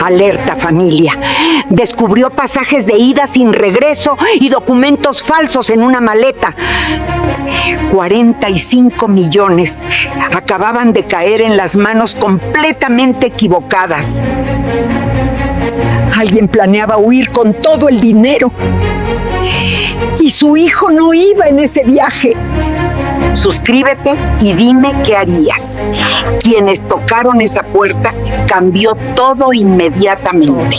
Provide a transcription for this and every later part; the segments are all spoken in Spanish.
Alerta, familia. Descubrió pasajes de ida sin regreso y documentos falsos en una maleta. 45 millones acababan de caer en las manos completamente equivocadas. Alguien planeaba huir con todo el dinero. Y su hijo no iba en ese viaje. Suscríbete y dime qué harías. Quienes tocaron esa puerta cambió todo inmediatamente.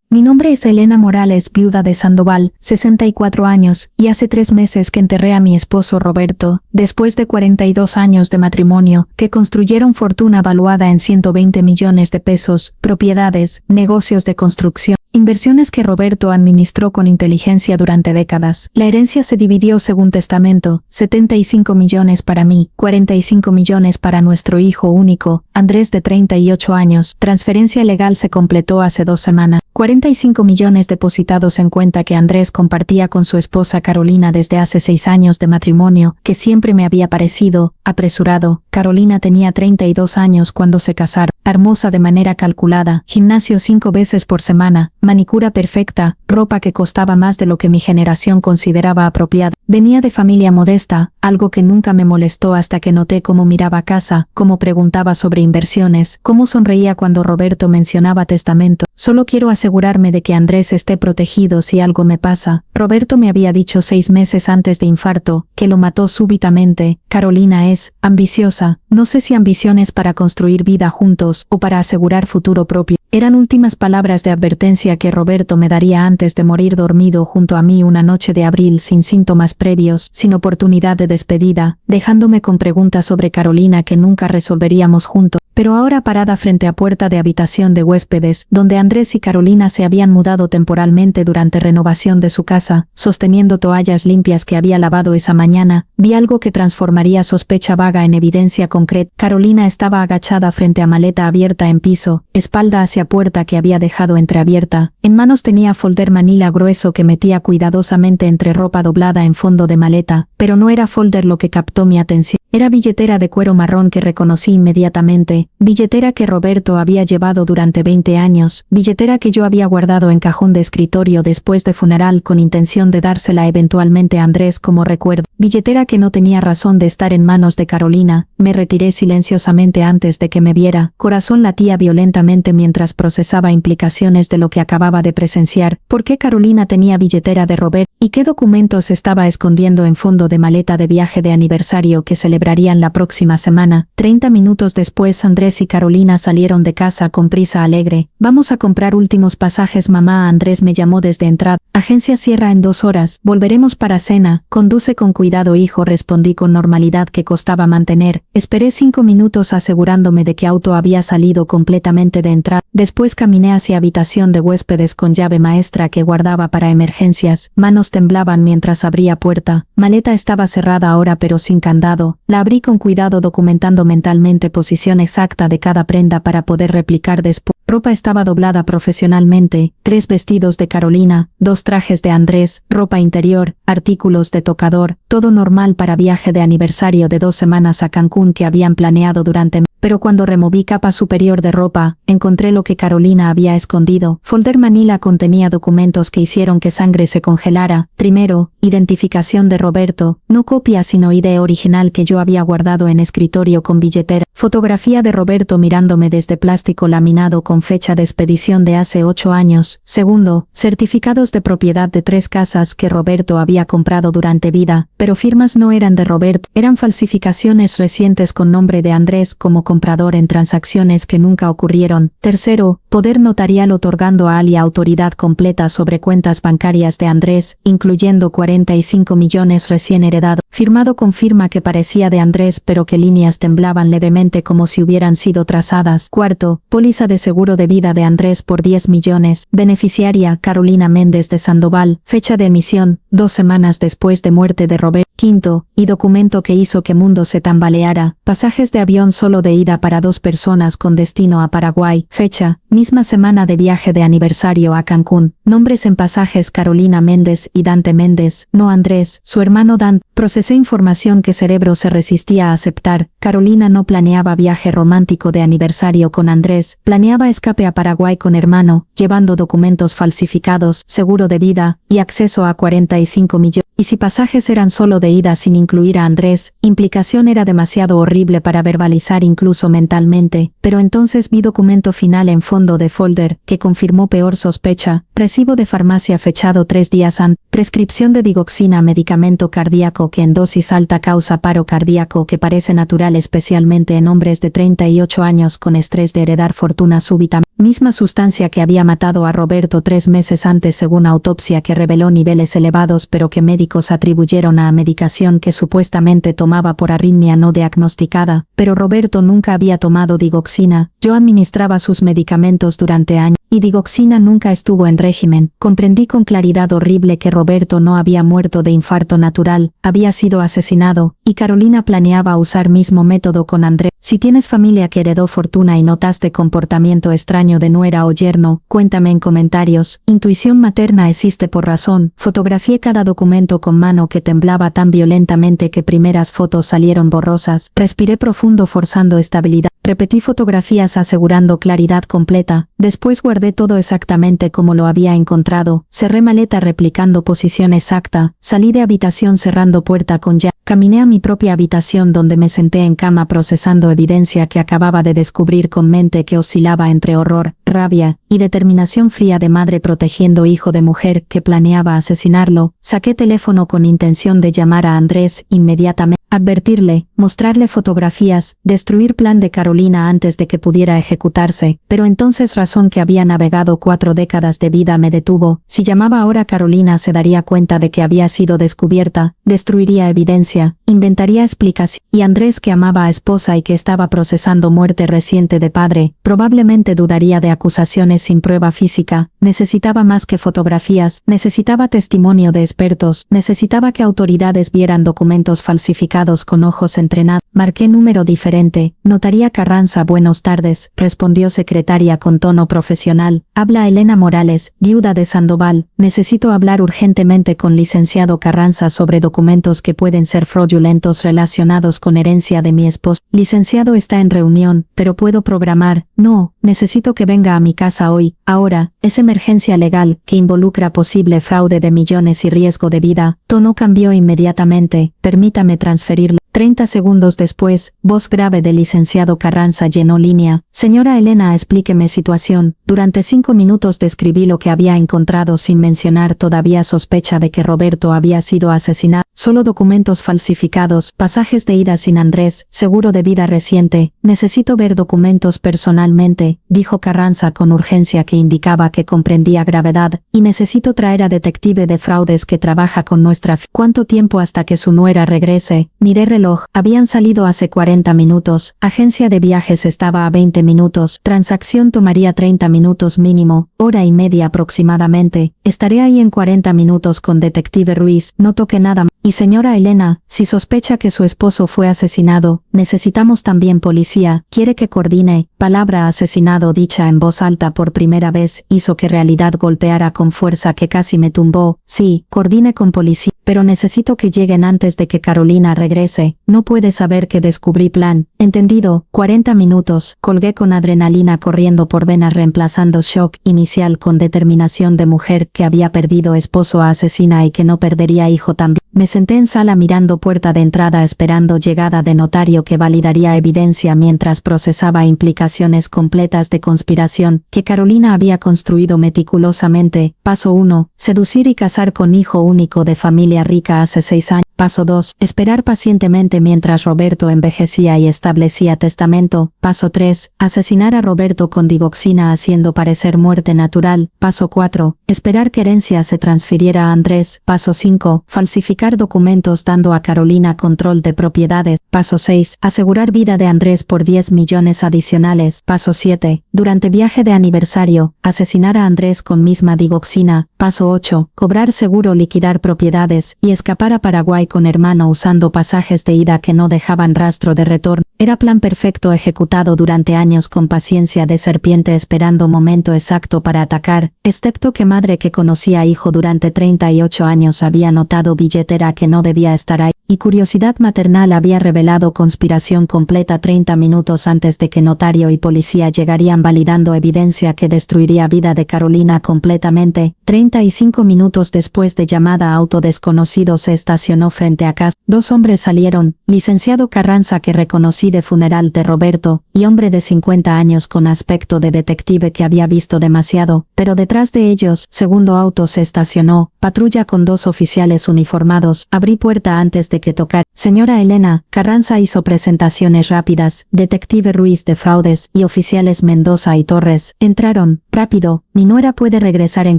Mi nombre es Elena Morales, viuda de Sandoval, 64 años, y hace 3 meses que enterré a mi esposo Roberto, después de 42 años de matrimonio, que construyeron fortuna valuada en 120 millones de pesos, propiedades, negocios de construcción, inversiones que Roberto administró con inteligencia durante décadas. La herencia se dividió según testamento, 75 millones para mí, 45 millones para nuestro hijo único, Andrés de 38 años. Transferencia legal se completó hace 2 semanas. 45 millones depositados en cuenta que Andrés compartía con su esposa Carolina desde hace 6 años de matrimonio, que siempre me había parecido apresurado. Carolina tenía 32 años cuando se casaron. Hermosa de manera calculada, gimnasio 5 veces por semana, manicura perfecta, ropa que costaba más de lo que mi generación consideraba apropiada. Venía de familia modesta, algo que nunca me molestó hasta que noté cómo miraba a casa, cómo preguntaba sobre inversiones, cómo sonreía cuando Roberto mencionaba testamento. Solo quiero asegurarme de que Andrés esté protegido si algo me pasa. Roberto me había dicho 6 meses antes de infarto, que lo mató súbitamente. Carolina es ambiciosa, no sé si ambiciones para construir vida juntos o para asegurar futuro propio. Eran últimas palabras de advertencia que Roberto me daría antes de morir dormido junto a mí una noche de abril sin síntomas previos, sin oportunidad de despedida, dejándome con preguntas sobre Carolina que nunca resolveríamos juntos. Pero ahora parada frente a puerta de habitación de huéspedes, donde Andrés y Carolina se habían mudado temporalmente durante renovación de su casa, sosteniendo toallas limpias que había lavado esa mañana, vi algo que transformaría sospecha vaga en evidencia concreta. Carolina estaba agachada frente a maleta abierta en piso, espalda hacia puerta que había dejado entreabierta. En manos tenía folder manila grueso que metía cuidadosamente entre ropa doblada en fondo de maleta, pero no era folder lo que captó mi atención. Era billetera de cuero marrón que reconocí inmediatamente, billetera que Roberto había llevado durante 20 años, billetera que yo había guardado en cajón de escritorio después de funeral con intención de dársela eventualmente a Andrés como recuerdo, billetera que no tenía razón de estar en manos de Carolina. Me retiré silenciosamente antes de que me viera, corazón latía violentamente mientras procesaba implicaciones de lo que acababa de presenciar. ¿Por qué Carolina tenía billetera de Roberto? ¿Y qué documentos estaba escondiendo en fondo de maleta de viaje de aniversario que celebrarían la próxima semana? 30 minutos después Andrés y Carolina salieron de casa con prisa alegre. Vamos a comprar últimos pasajes, mamá. Andrés me llamó desde entrada. Agencia cierra en 2 horas. Volveremos para cena. Conduce con cuidado, hijo, respondí con normalidad que costaba mantener. Esperé 5 minutos asegurándome de que auto había salido completamente de entrada. Después caminé hacia habitación de huéspedes con llave maestra que guardaba para emergencias. Manos temblaban mientras abría puerta. Maleta estaba cerrada ahora pero sin candado. La abrí con cuidado documentando mentalmente posición exacta de cada prenda para poder replicar después. Ropa estaba doblada profesionalmente, 3 vestidos de Carolina, 2 trajes de Andrés, ropa interior, artículos de tocador, todo normal para viaje de aniversario de 2 semanas a Cancún que habían planeado durante meses. Pero cuando removí capa superior de ropa, encontré lo que Carolina había escondido. Folder manila contenía documentos que hicieron que sangre se congelara. Primero, identificación de Roberto, no copia sino ID original que yo había guardado en escritorio con billetera. Fotografía de Roberto mirándome desde plástico laminado con fecha de expedición de hace 8 años. Segundo, certificados de propiedad de 3 casas que Roberto había comprado durante vida, pero firmas no eran de Roberto, eran falsificaciones recientes con nombre de Andrés como comprador en transacciones que nunca ocurrieron. Tercero, poder notarial otorgando a Ali autoridad completa sobre cuentas bancarias de Andrés, incluyendo 45 millones recién heredados, firmado con firma que parecía de Andrés pero que líneas temblaban levemente como si hubieran sido trazadas. Cuarto, póliza de seguro de vida de Andrés por 10 millones, beneficiaria Carolina Méndez de Sandoval, fecha de emisión, 2 semanas después de muerte de Roberto. Roberto. Quinto, y documento que hizo que mundo se tambaleara, pasajes de avión solo de ida para 2 personas con destino a Paraguay, fecha, misma semana de viaje de aniversario a Cancún, nombres en pasajes Carolina Méndez y Dante Méndez, no Andrés, su hermano Dante. Procesé información que cerebro se resistía a aceptar. Carolina no planeaba viaje romántico de aniversario con Andrés, planeaba escape a Paraguay con hermano, llevando documentos falsificados, seguro de vida, y acceso a 45 millones. Y si pasajes eran solo de ida sin incluir a Andrés, implicación era demasiado horrible para verbalizar incluso mentalmente, pero entonces vi documento final en fondo de folder, que confirmó peor sospecha, recibo de farmacia fechado 3 días antes, prescripción de digoxina, medicamento cardíaco que en dosis alta causa paro cardíaco que parece natural especialmente en hombres de 38 años con estrés de heredar fortuna súbita. Misma sustancia que había matado a Roberto 3 meses antes según autopsia que reveló niveles elevados pero que médicos atribuyeron a medicación que supuestamente tomaba por arritmia no diagnosticada, pero Roberto nunca había tomado digoxina, yo administraba sus medicamentos durante años, y digoxina nunca estuvo en régimen. Comprendí con claridad horrible que Roberto no había muerto de infarto natural, había sido asesinado, y Carolina planeaba usar mismo método con Andrés. Si tienes familia que heredó fortuna y notaste comportamiento extraño de nuera o yerno, cuéntame en comentarios. Intuición materna existe por razón. Fotografié cada documento con mano que temblaba tan violentamente que primeras fotos salieron borrosas. Respiré profundo forzando estabilidad. Repetí fotografías asegurando claridad completa. Después guardé todo exactamente como lo había encontrado. Cerré maleta replicando posición exacta. Salí de habitación cerrando puerta con llave. Caminé a mi propia habitación donde me senté en cama procesando evidencia que acababa de descubrir con mente que oscilaba entre horror, rabia y determinación fría de madre protegiendo hijo de mujer que planeaba asesinarlo. Saqué teléfono con intención de llamar a Andrés inmediatamente, advertirle, mostrarle fotografías, destruir plan de Carolina antes de que pudiera ejecutarse, pero entonces razón que había navegado 4 décadas de vida me detuvo. Si llamaba ahora Carolina se daría cuenta de que había sido descubierta, destruiría evidencia, inventaría explicación, y Andrés que amaba a esposa y que estaba procesando muerte reciente de padre, probablemente dudaría de acusaciones sin prueba física. Necesitaba más que fotografías, necesitaba testimonio de expertos, necesitaba que autoridades vieran documentos falsificados con ojos entrenados. Marqué número diferente. Notaría Carranza, buenas tardes, respondió secretaria con tono profesional. Habla Elena Morales, viuda de Sandoval. Necesito hablar urgentemente con licenciado Carranza sobre documentos que pueden ser fraudulentos relacionados con herencia de mi esposo. Licenciado está en reunión, pero puedo programar. No, necesito que venga a mi casa hoy, ahora. Es emergencia legal, que involucra posible fraude de millones y riesgo de vida. Tono cambió inmediatamente. Permítame transferirle. 30 segundos después, voz grave del licenciado Carranza llenó línea. Señora Elena, explíqueme situación. Durante 5 minutos describí lo que había encontrado sin mencionar todavía sospecha de que Roberto había sido asesinado. Solo documentos falsificados, pasajes de ida sin Andrés, seguro de vida reciente. Necesito ver documentos personalmente, dijo Carranza con urgencia que indicaba que comprendía gravedad, y necesito traer a detective de fraudes que trabaja con nuestra ¿Cuánto tiempo hasta que su nuera regrese? Miré reloj, habían salido hace 40 minutos, agencia de viajes estaba a 20 minutos, transacción tomaría 30 minutos mínimo, hora y media aproximadamente, estaré ahí en 40 minutos con detective Ruiz, no toque nada más. Y señora Elena, si sospecha que su esposo fue asesinado, necesitamos también policía, quiere que coordine. Palabra asesinado dicha en voz alta por primera vez hizo que realidad golpeara con fuerza que casi me tumbó. Sí, coordine con policía, pero necesito que lleguen antes de que Carolina regrese. No puede saber que descubrí plan. Entendido. 40 minutos. Colgué con adrenalina corriendo por venas reemplazando shock inicial con determinación de mujer que había perdido esposo a asesina y que no perdería hijo también. Me senté en sala mirando puerta de entrada esperando llegada de notario que validaría evidencia mientras procesaba implicaciones completas de conspiración que Carolina había construido meticulosamente. Paso 1. Seducir y casar con hijo único de familia rica hace 6 años. Paso 2. Esperar pacientemente mientras Roberto envejecía y establecía testamento. Paso 3. Asesinar a Roberto con digoxina haciendo parecer muerte natural. Paso 4. Esperar que herencia se transfiriera a Andrés. Paso 5. Falsificar documentos dando a Carolina control de propiedades. Paso 6. Asegurar vida de Andrés por 10 millones adicionales. Paso 7. Durante viaje de aniversario, asesinar a Andrés con misma digoxina. Paso 8. Cobrar seguro, liquidar propiedades y escapar a Paraguay con hermano usando pasajes de ida que no dejaban rastro de retorno. Era plan perfecto ejecutado durante años con paciencia de serpiente esperando momento exacto para atacar, excepto que madre que conocía hijo durante 38 años había notado billetera que no debía estar ahí, y curiosidad maternal había revelado conspiración completa 30 minutos antes de que notario y policía llegarían validando evidencia que destruiría vida de Carolina completamente. 35 minutos después de llamada a auto desconocido se estacionó frente a casa. 2 hombres salieron, licenciado Carranza que reconocí de funeral de Roberto, y hombre de 50 años con aspecto de detective que había visto demasiado, pero detrás de ellos, segundo auto se estacionó, patrulla con 2 oficiales uniformados. Abrí puerta antes de que tocar. Señora Elena, Carranza hizo presentaciones rápidas, detective Ruiz de fraudes y oficiales Mendoza y Torres. Entraron, rápido, mi nuera puede regresar en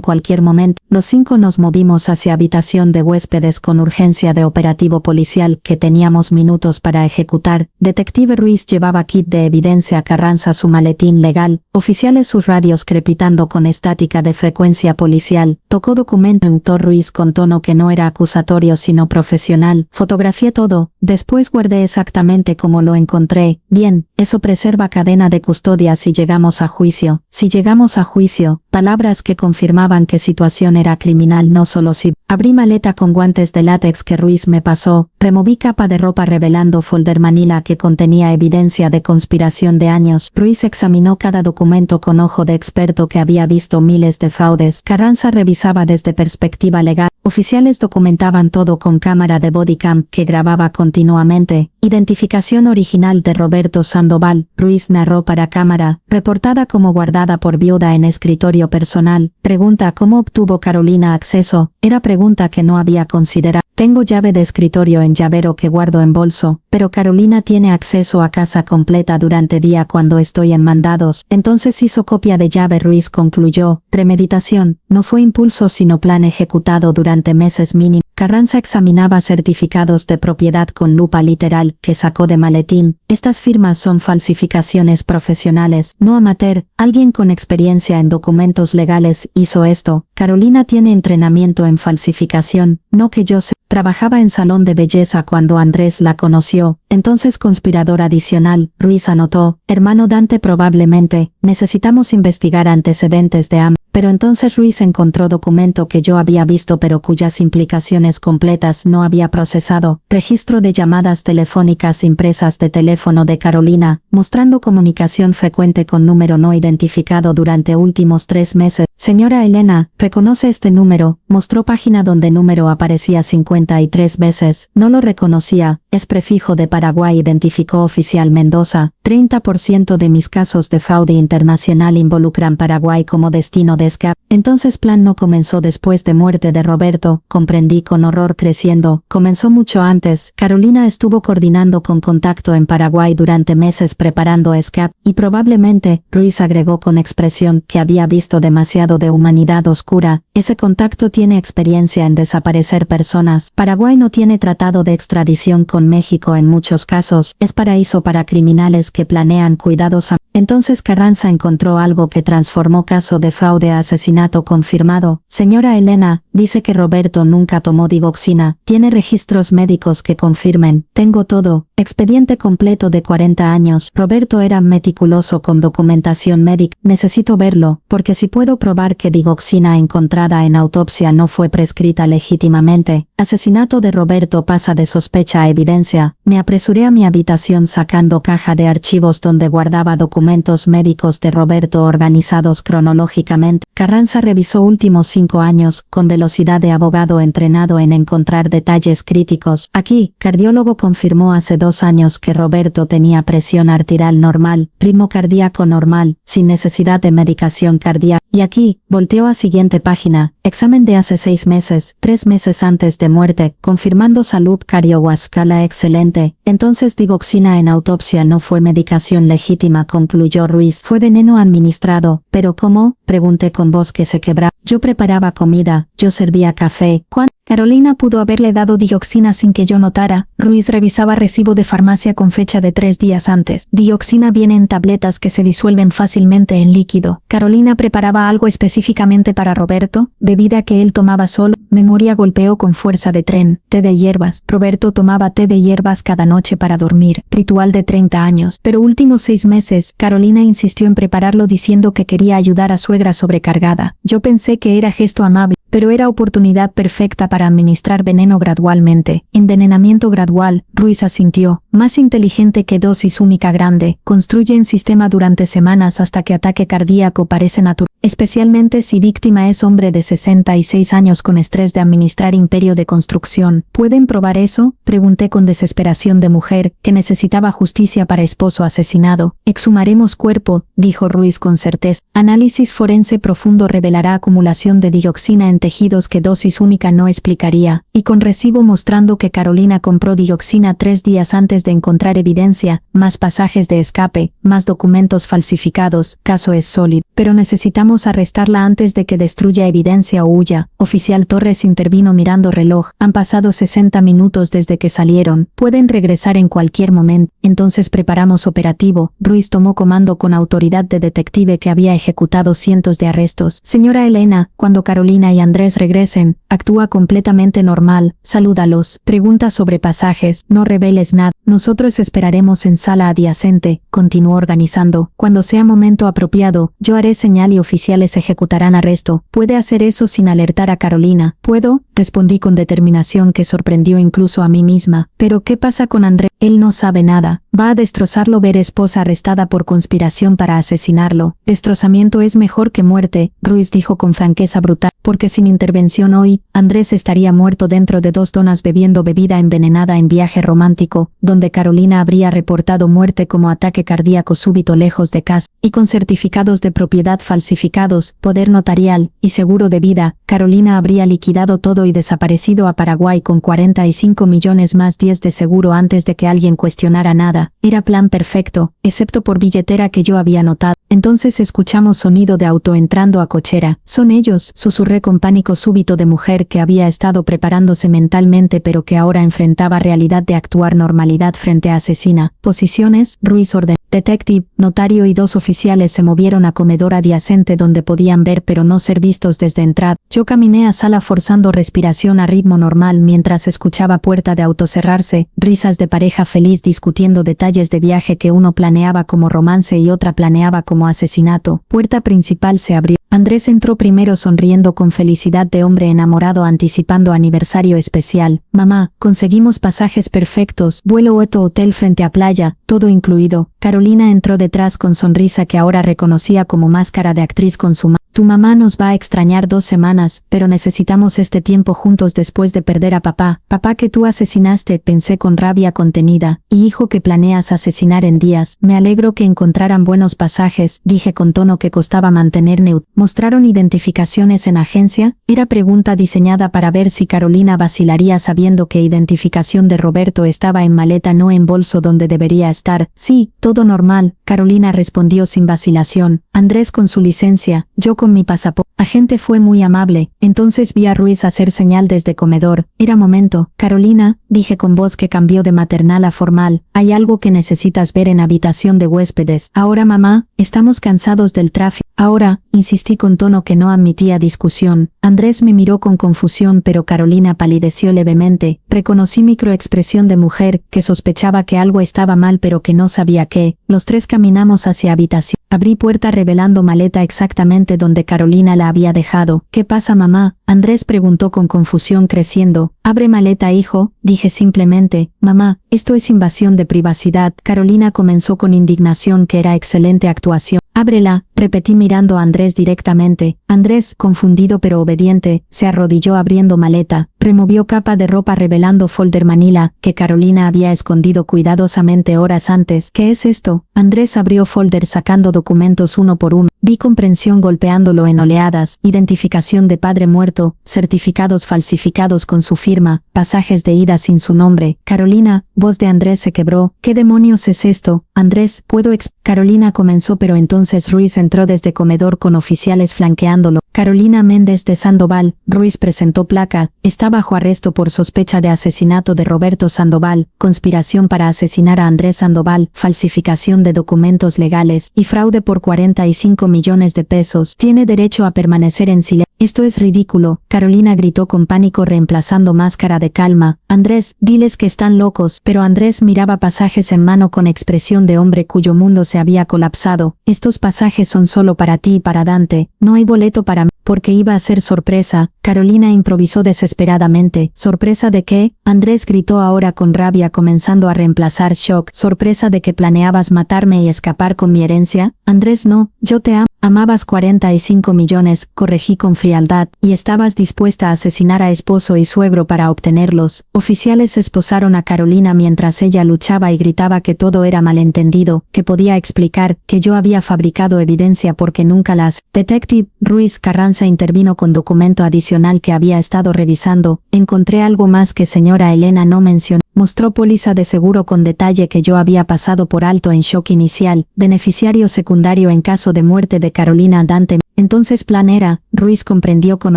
cualquier momento. Los 5 nos movimos hacia habitación de huéspedes con urgencia de operativo policial que teníamos minutos para ejecutar. Detective Ruiz llevaba kit de evidencia, Carranza su maletín legal, oficiales sus radios crepitando con estática de frecuencia policial. Tocó documento Ruiz con tono que no era acusatorio sino profesional. Fotografié todo, después guardé exactamente como lo encontré. Bien, eso preserva cadena de custodia si llegamos a juicio. Si llegamos a juicio, palabras que confirmaban que situación era criminal no solo si. Abrí maleta con guantes de látex que Ruiz me pasó, removí capa de ropa revelando folder manila que contenía evidencia de conspiración de años. Ruiz examinó cada documento con ojo de experto que había visto miles de fraudes. Carranza revisaba desde perspectiva legal. Oficiales documentaban todo con cámara de bodycam que grababa continuamente. Identificación original de Roberto Sandoval. Ruiz narró para cámara, reportada como guardada por viuda en escritorio personal. Pregunta: ¿cómo obtuvo Carolina acceso? Era pregunta que no había considerado. Tengo llave de escritorio en llavero que guardo en bolso, pero Carolina tiene acceso a casa completa durante día cuando estoy en mandados. Entonces hizo copia de llave. Ruiz concluyó. Premeditación, no fue impulso sino plan ejecutado durante meses mínimo. Carranza examinaba certificados de propiedad con lupa literal que sacó de maletín. Estas firmas son falsificaciones profesionales, no amateur. Alguien con experiencia en documentos legales hizo esto. Carolina tiene entrenamiento en falsificación, no que yo sé. Trabajaba en salón de belleza cuando Andrés la conoció. Entonces conspirador adicional. Ruiz anotó. Hermano Dante probablemente. Necesitamos investigar antecedentes de ambos. Pero entonces Ruiz encontró documento que yo había visto pero cuyas implicaciones completas no había procesado. Registro de llamadas telefónicas impresas de teléfono de Carolina, mostrando comunicación frecuente con número no identificado durante últimos 3 meses. Señora Elena, ¿reconoce este número? Mostró página donde número aparecía 53 veces. No lo reconocía. Es prefijo de Paraguay. Identificó oficial Mendoza. 30% de mis casos de fraude internacional involucran Paraguay como destino de escape. Entonces plan no comenzó después de muerte de Roberto, comprendí con horror creciendo. Comenzó mucho antes. Carolina estuvo coordinando con contacto en Paraguay durante meses preparando escape, y probablemente, Ruiz agregó con expresión, que había visto demasiado de humanidad oscura. Ese contacto tiene experiencia en desaparecer personas. Paraguay no tiene tratado de extradición con México en muchos casos. Es paraíso para criminales que planean cuidadosamente. Entonces Carranza encontró algo que transformó caso de fraude a asesinato confirmado. Señora Elena, dice que Roberto nunca tomó digoxina. Tiene registros médicos que confirmen. Tengo todo. Expediente completo de 40 años. Roberto era meticuloso con documentación médica. Necesito verlo, porque si puedo probar que digoxina encontrada en autopsia no fue prescrita legítimamente. Asesinato de Roberto pasa de sospecha a evidencia. Me apresuré a mi habitación sacando caja de archivos donde guardaba documentos médicos de Roberto organizados cronológicamente. Carranza revisó últimos 5 años, con velocidad de abogado entrenado en encontrar detalles críticos. Aquí, cardiólogo confirmó hace 2 años que Roberto tenía presión arterial normal, ritmo cardíaco normal, sin necesidad de medicación cardíaca. Y aquí, volteó a siguiente página, examen de hace 6 meses, 3 meses antes de muerte, confirmando salud cardiovascular excelente. Entonces digoxina en autopsia no fue medicación legítima, concluyó. concluyó Ruiz. Fue veneno administrado. ¿Pero cómo? Pregunté con voz que se quebraba. Yo preparaba comida, yo servía café. Carolina pudo haberle dado dioxina sin que yo notara. Ruiz revisaba recibo de farmacia con fecha de 3 días antes. Dioxina viene en tabletas que se disuelven fácilmente en líquido. Carolina preparaba algo específicamente para Roberto, bebida que él tomaba solo. Memoria golpeó con fuerza de tren. Té de hierbas. Roberto tomaba té de hierbas cada noche para dormir. Ritual de 30 años. Pero últimos 6 meses, Carolina insistió en prepararlo diciendo que quería ayudar a suegra sobrecargada. Yo pensé que era gesto amable, pero era oportunidad perfecta para administrar veneno gradualmente. Envenenamiento gradual, Ruiz asintió. Más inteligente que dosis única grande. Construye en sistema durante semanas hasta que ataque cardíaco parece natural. Especialmente si víctima es hombre de 66 años con estrés de administrar imperio de construcción. ¿Pueden probar eso? Pregunté con desesperación de mujer, que necesitaba justicia para esposo asesinado. Exhumaremos cuerpo, dijo Ruiz con certeza. Análisis forense profundo revelará acumulación de dioxina en tejidos que dosis única no explicaría, y con recibo mostrando que Carolina compró dioxina 3 días antes de encontrar evidencia, más pasajes de escape, más documentos falsificados. Caso es sólido. Pero necesitamos arrestarla antes de que destruya evidencia o huya. Oficial Torres intervino mirando reloj. Han pasado 60 minutos desde que salieron. Pueden regresar en cualquier momento. Entonces preparamos operativo. Ruiz tomó comando con autoridad de detective que había ejecutado cientos de arrestos. Señora Elena, cuando Carolina y Andrés regresen, actúa completamente normal. Salúdalos. Pregunta sobre pasajes. No reveles nada. Nosotros esperaremos en sala adyacente. Continuó organizando. Cuando sea momento apropiado, yo haré señal y oficiales ejecutarán arresto. ¿Puede hacer eso sin alertar a Carolina? ¿Puedo? Respondí con determinación que sorprendió incluso a mí misma. ¿Pero qué pasa con Andrés? Él no sabe nada. Va a destrozarlo ver esposa arrestada por conspiración para asesinarlo. Destrozamiento es mejor que muerte, Ruiz dijo con franqueza brutal, porque sin intervención hoy, Andrés estaría muerto dentro de 2 donas bebiendo bebida envenenada en viaje romántico, donde Carolina habría reportado muerte como ataque cardíaco súbito lejos de casa, y con certificados de propiedad falsificados, poder notarial y seguro de vida, Carolina habría liquidado todo y desaparecido a Paraguay con 45 millones más 10 de seguro antes de que alguien cuestionara nada. Era plan perfecto, excepto por billetera que yo había notado. Entonces escuchamos sonido de auto entrando a cochera. Son ellos, susurré con pánico súbito de mujer que había estado preparándose mentalmente pero que ahora enfrentaba realidad de actuar normalidad frente a asesina. Posiciones, Ruiz ordenó. Detective, notario y 2 oficiales se movieron a comedor adyacente donde podían ver pero no ser vistos desde entrada. Yo caminé a sala forzando respiración a ritmo normal mientras escuchaba puerta de auto cerrarse, risas de pareja feliz discutiendo detalles de viaje que uno planeaba como romance y otra planeaba como asesinato. Puerta principal se abrió. Andrés entró primero sonriendo con felicidad de hombre enamorado anticipando aniversario especial. Mamá, conseguimos pasajes perfectos, vuelo Eto hotel frente a playa, todo incluido. Carolina entró detrás con sonrisa que ahora reconocía como máscara de actriz con su Tu mamá nos va a extrañar 2 semanas, pero necesitamos este tiempo juntos después de perder a papá. Papá que tú asesinaste, pensé con rabia contenida, y hijo que planeas asesinar en días. Me alegro que encontraran buenos pasajes, dije con tono que costaba mantener neutro. ¿Mostraron identificaciones en agencia? Era pregunta diseñada para ver si Carolina vacilaría sabiendo que identificación de Roberto estaba en maleta no en bolso donde debería estar. Sí, todo normal, Carolina respondió sin vacilación. Andrés con su licencia, yo con mi pasaporte. Agente fue muy amable, entonces vi a Ruiz hacer señal desde comedor. Era momento. Carolina, dije con voz que cambió de maternal a formal, hay algo que necesitas ver en habitación de huéspedes. Ahora mamá, estamos cansados del tráfico. Ahora, insistí con tono que no admitía discusión. Andrés me miró con confusión pero Carolina palideció levemente. Reconocí microexpresión de mujer que sospechaba que algo estaba mal pero que no sabía qué. Los 3 caminamos hacia habitación. Abrí puerta revelando maleta exactamente donde Carolina la había dejado. ¿Qué pasa mamá? Andrés preguntó con confusión creciendo. Abre maleta hijo, dije simplemente. Mamá, esto es invasión de privacidad. Carolina comenzó con indignación que era excelente actuación. Ábrela, repetí mirando a Andrés directamente. Andrés, confundido pero obediente, se arrodilló abriendo maleta. Removió capa de ropa revelando folder manila, que Carolina había escondido cuidadosamente horas antes. ¿Qué es esto? Andrés abrió folder sacando documentos uno por uno. Vi comprensión golpeándolo en oleadas, identificación de padre muerto, certificados falsificados con su firma, pasajes de ida sin su nombre. Carolina, voz de Andrés se quebró. ¿Qué demonios es esto? Andrés, ¿puedo Carolina comenzó, pero entonces Ruiz entró desde comedor con oficiales flanqueándolo. Carolina Méndez de Sandoval. Ruiz presentó placa. Está bajo arresto por sospecha de asesinato de Roberto Sandoval, conspiración para asesinar a Andrés Sandoval, falsificación de documentos legales y fraude por 45 millones de pesos. Tiene derecho a permanecer en silencio. Esto es ridículo. Carolina gritó con pánico reemplazando máscara de calma. Andrés, diles que están locos. Pero Andrés miraba pasajes en mano con expresión de hombre cuyo mundo se había colapsado. Estos pasajes son solo para ti y para Dante. No hay boleto para mí. Porque iba a ser sorpresa. Carolina improvisó desesperadamente. ¿Sorpresa de qué? Andrés gritó ahora con rabia, comenzando a reemplazar shock. ¿Sorpresa de que planeabas matarme y escapar con mi herencia? Andrés, no, yo te amo. Amabas 45 millones, corregí con frialdad, y estabas dispuesta a asesinar a esposo y suegro para obtenerlos. Oficiales esposaron a Carolina mientras ella luchaba y gritaba que todo era malentendido, que podía explicar, que yo había fabricado evidencia porque nunca las... Detective Ruiz Carranza intervino con documento adicional que había estado revisando. Encontré algo más que señora Elena no mencionó. Mostró póliza de seguro con detalle que yo había pasado por alto en shock inicial, beneficiario secundario en caso de muerte de Carolina Dante. Entonces plan era, Ruiz comprendió con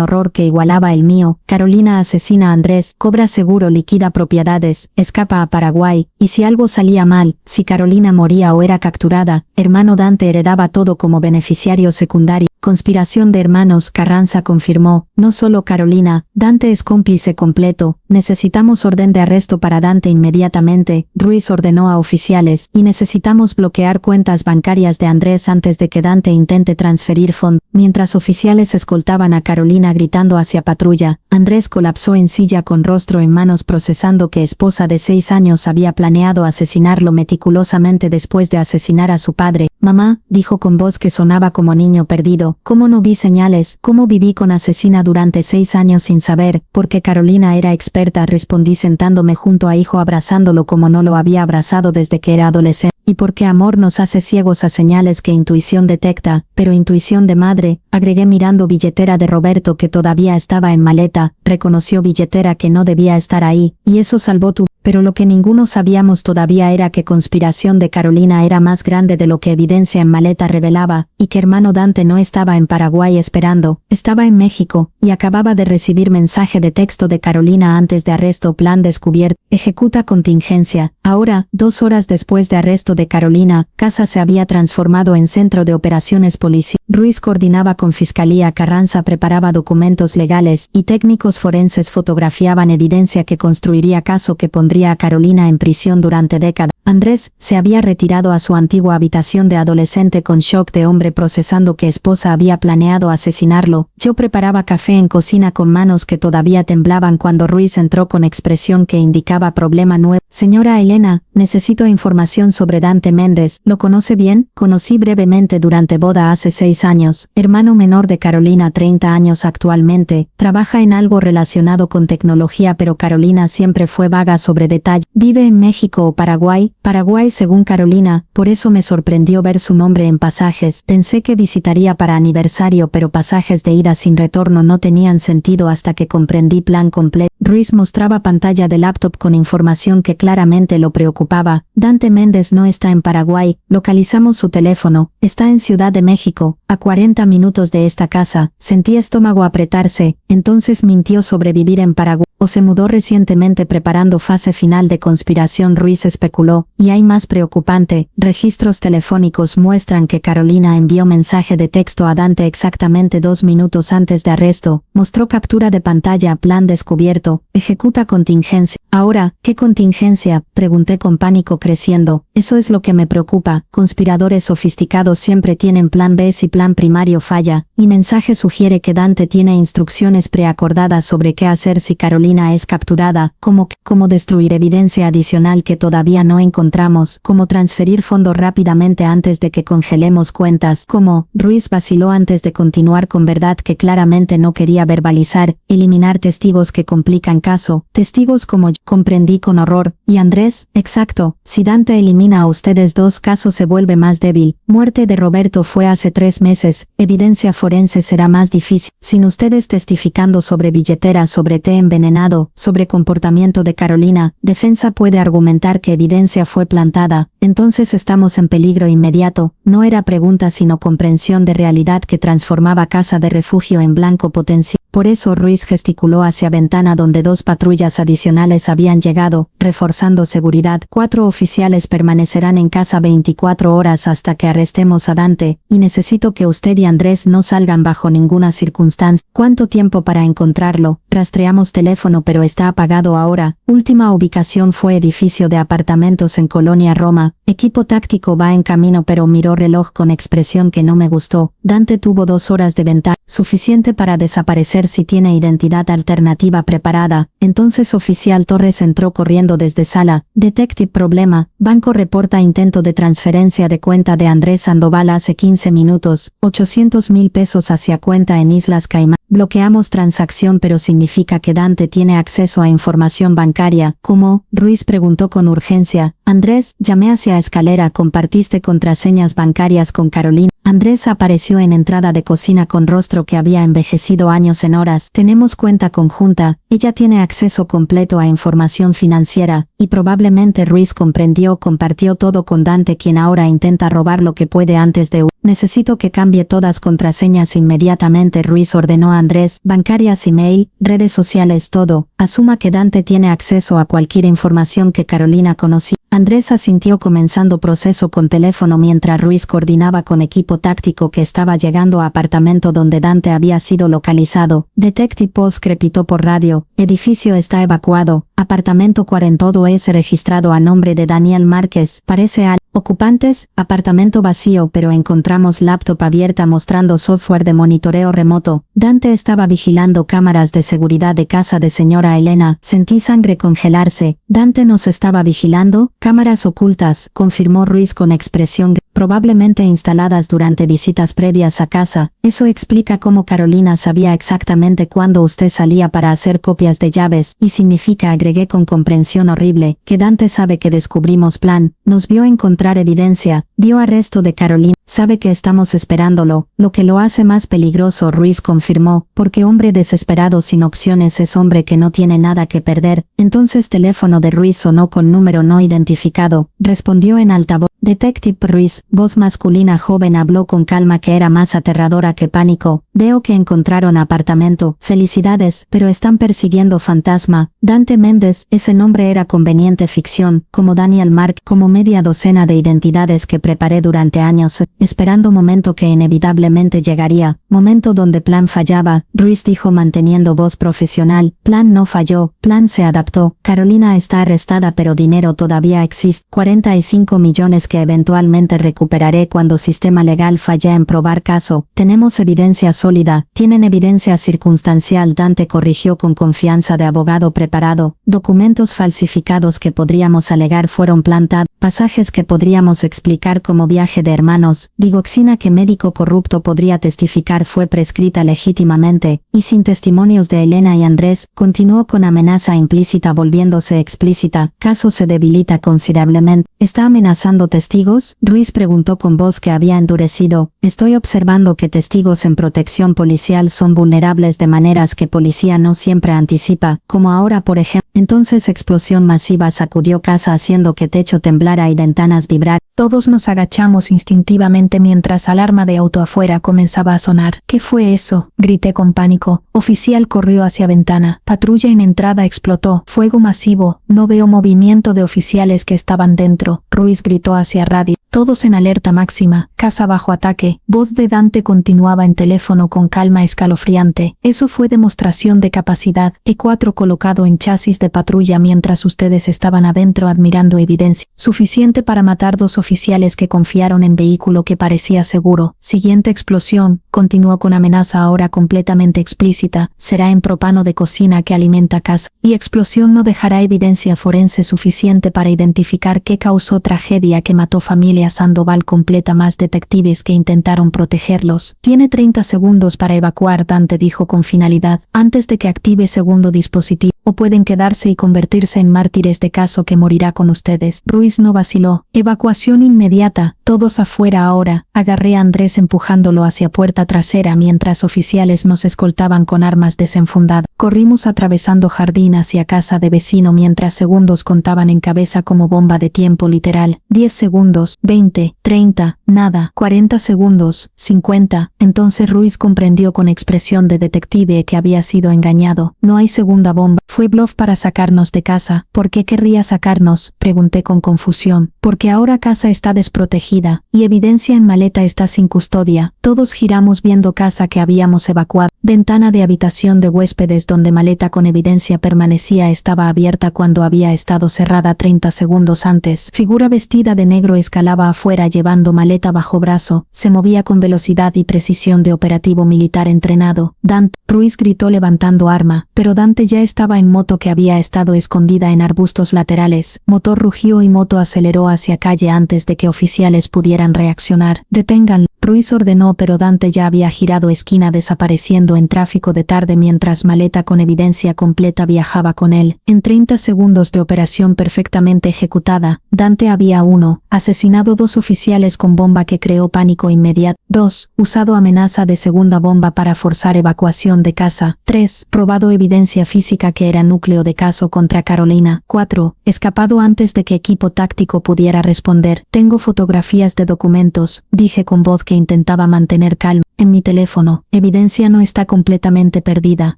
horror que igualaba el mío. Carolina asesina a Andrés, cobra seguro, liquida propiedades, escapa a Paraguay, y si algo salía mal, si Carolina moría o era capturada, hermano Dante heredaba todo como beneficiario secundario. Conspiración de hermanos, Carranza confirmó. No solo Carolina, Dante es cómplice completo. Necesitamos orden de arresto para Dante inmediatamente, Ruiz ordenó a oficiales, y necesitamos bloquear cuentas bancarias de Andrés antes de que Dante intente transferir fondos. Mientras oficiales escoltaban a Carolina gritando hacia patrulla, Andrés colapsó en silla con rostro en manos procesando que esposa de 6 años había planeado asesinarlo meticulosamente después de asesinar a su padre. Mamá, dijo con voz que sonaba como niño perdido, ¿cómo no vi señales? ¿Cómo viví con asesina durante 6 años sin saber? Porque Carolina era experta, respondí sentándome junto a hijo abrazándolo como no lo había abrazado desde que era adolescente. Y porque amor nos hace ciegos a señales que intuición detecta, pero intuición de madre, agregué mirando billetera de Roberto que todavía estaba en maleta, reconoció billetera que no debía estar ahí, y eso salvó tu... Pero lo que ninguno sabíamos todavía era que conspiración de Carolina era más grande de lo que evidencia en maleta revelaba, y que hermano Dante no estaba en Paraguay esperando, estaba en México, y acababa de recibir mensaje de texto de Carolina antes de arresto, plan descubierto, ejecuta contingencia. Ahora, 2 horas después de arresto de Carolina, casa se había transformado en centro de operaciones policiales. Ruiz coordinaba con Fiscalía, Carranza preparaba documentos legales, y técnicos forenses fotografiaban evidencia que construiría caso que pondría a Carolina en prisión durante décadas. Andrés se había retirado a su antigua habitación de adolescente con shock de hombre procesando que esposa había planeado asesinarlo. Yo preparaba café en cocina con manos que todavía temblaban cuando Ruiz entró con expresión que indicaba problema nuevo. Señora Elena, necesito información sobre Dante Méndez. ¿Lo conoce bien? Conocí brevemente durante boda hace 6 años. Hermano menor de Carolina, 30 años actualmente. Trabaja en algo relacionado con tecnología, pero Carolina siempre fue vaga sobre detalle. Vive en México o Paraguay. Paraguay según Carolina, por eso me sorprendió ver su nombre en pasajes. Pensé que visitaría para aniversario, pero pasajes de ida sin retorno no tenían sentido hasta que comprendí plan completo. Ruiz mostraba pantalla de laptop con información que claramente lo preocupaba. Dante Méndez no está en Paraguay, localizamos su teléfono, está en Ciudad de México, a 40 minutos de esta casa. Sentí estómago apretarse, entonces mintió sobre vivir en Paraguay. O se mudó recientemente preparando fase final de conspiración, Ruiz especuló. Y hay más preocupante, registros telefónicos muestran que Carolina envió mensaje de texto a Dante exactamente 2 minutos antes de arresto, mostró captura de pantalla, plan descubierto, ejecuta contingencia. Ahora, ¿qué contingencia? Pregunté con pánico creciendo. Eso es lo que me preocupa, conspiradores sofisticados siempre tienen plan B si plan primario falla, y mensaje sugiere que Dante tiene instrucciones preacordadas sobre qué hacer si Carolina es capturada, cómo destruir evidencia adicional que todavía no encontramos, cómo transferir fondos rápidamente antes de que congelemos cuentas, Ruiz vaciló antes de continuar con verdad que claramente no quería verbalizar, eliminar testigos que complican complican caso. Testigos como yo, comprendí con horror. Y Andrés, exacto, si Dante elimina a ustedes dos, caso se vuelve más débil. Muerte de Roberto fue hace 3 meses, evidencia forense será más difícil. Sin ustedes testificando sobre billetera, sobre té envenenado, sobre comportamiento de Carolina, defensa puede argumentar que evidencia fue plantada. Entonces estamos en peligro inmediato. No era pregunta sino comprensión de realidad que transformaba casa de refugio en blanco potencial. Por eso Ruiz gesticuló hacia ventana donde 2 patrullas adicionales habían llegado, reforzando seguridad. 4 oficiales permanecerán en casa 24 horas hasta que arrestemos a Dante, y necesito que usted y Andrés no salgan bajo ninguna circunstancia. ¿Cuánto tiempo para encontrarlo? Rastreamos teléfono pero está apagado ahora. Última ubicación fue edificio de apartamentos en Colonia Roma. Equipo táctico va en camino pero miró reloj con expresión que no me gustó. Dante tuvo 2 horas de ventaja, suficiente para desaparecer si tiene identidad alternativa preparada. Entonces oficial Torres entró corriendo desde sala. Detective problema. Banco reporta intento de transferencia de cuenta de Andrés Sandoval hace 15 minutos. 800,000 pesos hacia cuenta en Islas Caimán. Bloqueamos transacción pero significa que Dante tiene acceso a información bancaria. ¿Cómo? Ruiz preguntó con urgencia. Andrés, llamé hacia escalera, compartiste contraseñas bancarias con Carolina. Andrés apareció en entrada de cocina con rostro que había envejecido años en horas. Tenemos cuenta conjunta, ella tiene acceso completo a información financiera, y probablemente Ruiz compartió todo con Dante, quien ahora intenta robar lo que puede antes de necesito que cambie todas contraseñas inmediatamente. Ruiz ordenó a Andrés, bancarias, email, redes sociales, todo. Asuma que Dante tiene acceso a cualquier información que Carolina conocía. Andrés asintió comenzando proceso con teléfono mientras Ruiz coordinaba con equipo táctico que estaba llegando a apartamento donde Dante había sido localizado. Detective Post crepitó por radio, edificio está evacuado, apartamento 40 todo es registrado a nombre de Daniel Márquez, parece al ocupantes, apartamento vacío pero encontramos laptop abierta mostrando software de monitoreo remoto. Dante estaba vigilando cámaras de seguridad de casa de señora Elena. Sentí sangre congelarse. Dante nos estaba vigilando. Cámaras ocultas, confirmó Ruiz con expresión probablemente instaladas durante visitas previas a casa. Eso explica cómo Carolina sabía exactamente cuándo usted salía para hacer copias de llaves, y significa, agregué con comprensión horrible, que Dante sabe que descubrimos plan, nos vio encontrar evidencia, vio arresto de Carolina, sabe que estamos esperándolo, lo que lo hace más peligroso. Ruiz confirmó, porque hombre desesperado sin opciones es hombre que no tiene nada que perder. Entonces teléfono de Ruiz sonó con número no identificado, respondió en altavoz. Detective Ruiz, voz masculina joven, habló con calma que era más aterradora que pánico. Veo que encontraron apartamento. Felicidades, pero están persiguiendo fantasma. Dante Méndez, ese nombre era conveniente ficción, como Daniel Mark, como media docena de identidades que preparé durante años, esperando momento que inevitablemente llegaría, momento donde plan fallaba. Ruiz dijo manteniendo voz profesional, plan no falló, plan se adaptó. Carolina está arrestada pero dinero todavía existe. 45 millones que eventualmente recuperaré cuando sistema legal falle en probar caso. Tenemos evidencia sólida, tienen evidencia circunstancial. Dante corrigió con confianza de abogado preparado. Documentos falsificados que podríamos alegar fueron plantados, pasajes que podríamos explicar como viaje de hermanos, digoxina que médico corrupto podría testificar fue prescrita legítimamente, y sin testimonios de Elena y Andrés, continuó con amenaza implícita volviéndose explícita, caso se debilita considerablemente. ¿Está amenazando testigos? Ruiz preguntó con voz que había endurecido. Estoy observando que testigos en protección policial son vulnerables de maneras que policía no siempre anticipa, como ahora por ejemplo. Entonces explosión masiva sacudió casa haciendo que techo temblara y ventanas vibrar. Todos nos agachamos instintivamente mientras alarma de auto afuera comenzaba a sonar. ¿Qué fue eso? Grité con pánico. Oficial corrió hacia ventana. Patrulla en entrada explotó. Fuego masivo. No veo movimiento de oficiales que estaban dentro. Ruiz gritó hacia radio. Todos en alerta máxima. Casa bajo ataque. Voz de Dante continuaba en teléfono con calma escalofriante. Eso fue demostración de capacidad. E4 colocado en chasis de patrulla mientras ustedes estaban adentro admirando evidencia. Suficiente para matar 2 oficiales que confiaron en vehículo que parecía seguro. Siguiente explosión. Continuó con amenaza ahora completamente explícita. Será en propano de cocina que alimenta casa. Y explosión no dejará evidencia forense suficiente para identificar qué causó tragedia que mató familia familia Sandoval completa más detectives que intentaron protegerlos. Tiene 30 segundos para evacuar, Dante dijo con finalidad, antes de que active segundo dispositivo, o pueden quedarse y convertirse en mártires de caso que morirá con ustedes. Ruiz no vaciló. Evacuación inmediata, todos afuera ahora. Agarré a Andrés empujándolo hacia puerta trasera mientras oficiales nos escoltaban con armas desenfundadas. Corrimos atravesando jardín hacia casa de vecino mientras segundos contaban en cabeza como bomba de tiempo literal. 10 segundos, 20, 30, nada, 40 segundos, 50. Entonces Ruiz comprendió con expresión de detective que había sido engañado. No hay segunda bomba. Fue bluff para sacarnos de casa. ¿Por qué querría sacarnos?, pregunté con confusión. Porque ahora casa está desprotegida, y evidencia en maleta está sin custodia. Todos giramos viendo casa que habíamos evacuado. Ventana de habitación de huéspedes donde maleta con evidencia permanecía estaba abierta cuando había estado cerrada 30 segundos antes. Figura vestida de negro escalaba afuera llevando maleta bajo brazo. Se movía con velocidad y precisión de operativo militar entrenado. Dante, Ruiz gritó levantando arma, pero Dante ya estaba en moto que había estado escondida en arbustos laterales. Motor rugió y moto aceleró hacia calle antes de que oficiales pudieran reaccionar. Deténganlo, Ruiz ordenó, pero Dante ya había girado esquina desapareciendo en tráfico de tarde mientras maleta con evidencia completa viajaba con él. En 30 segundos de operación perfectamente ejecutada, Dante había 1. Asesinado 2 oficiales con bomba que creó pánico inmediato. 2. Usado amenaza de segunda bomba para forzar evacuación de casa. 3. Robado evidencia física que era núcleo de caso contra Carolina. 4. Escapado antes de que equipo táctico pudiera responder. Tengo fotografías de documentos, dije con voz que intentaba mantener calma. En mi teléfono, evidencia no está completamente perdida.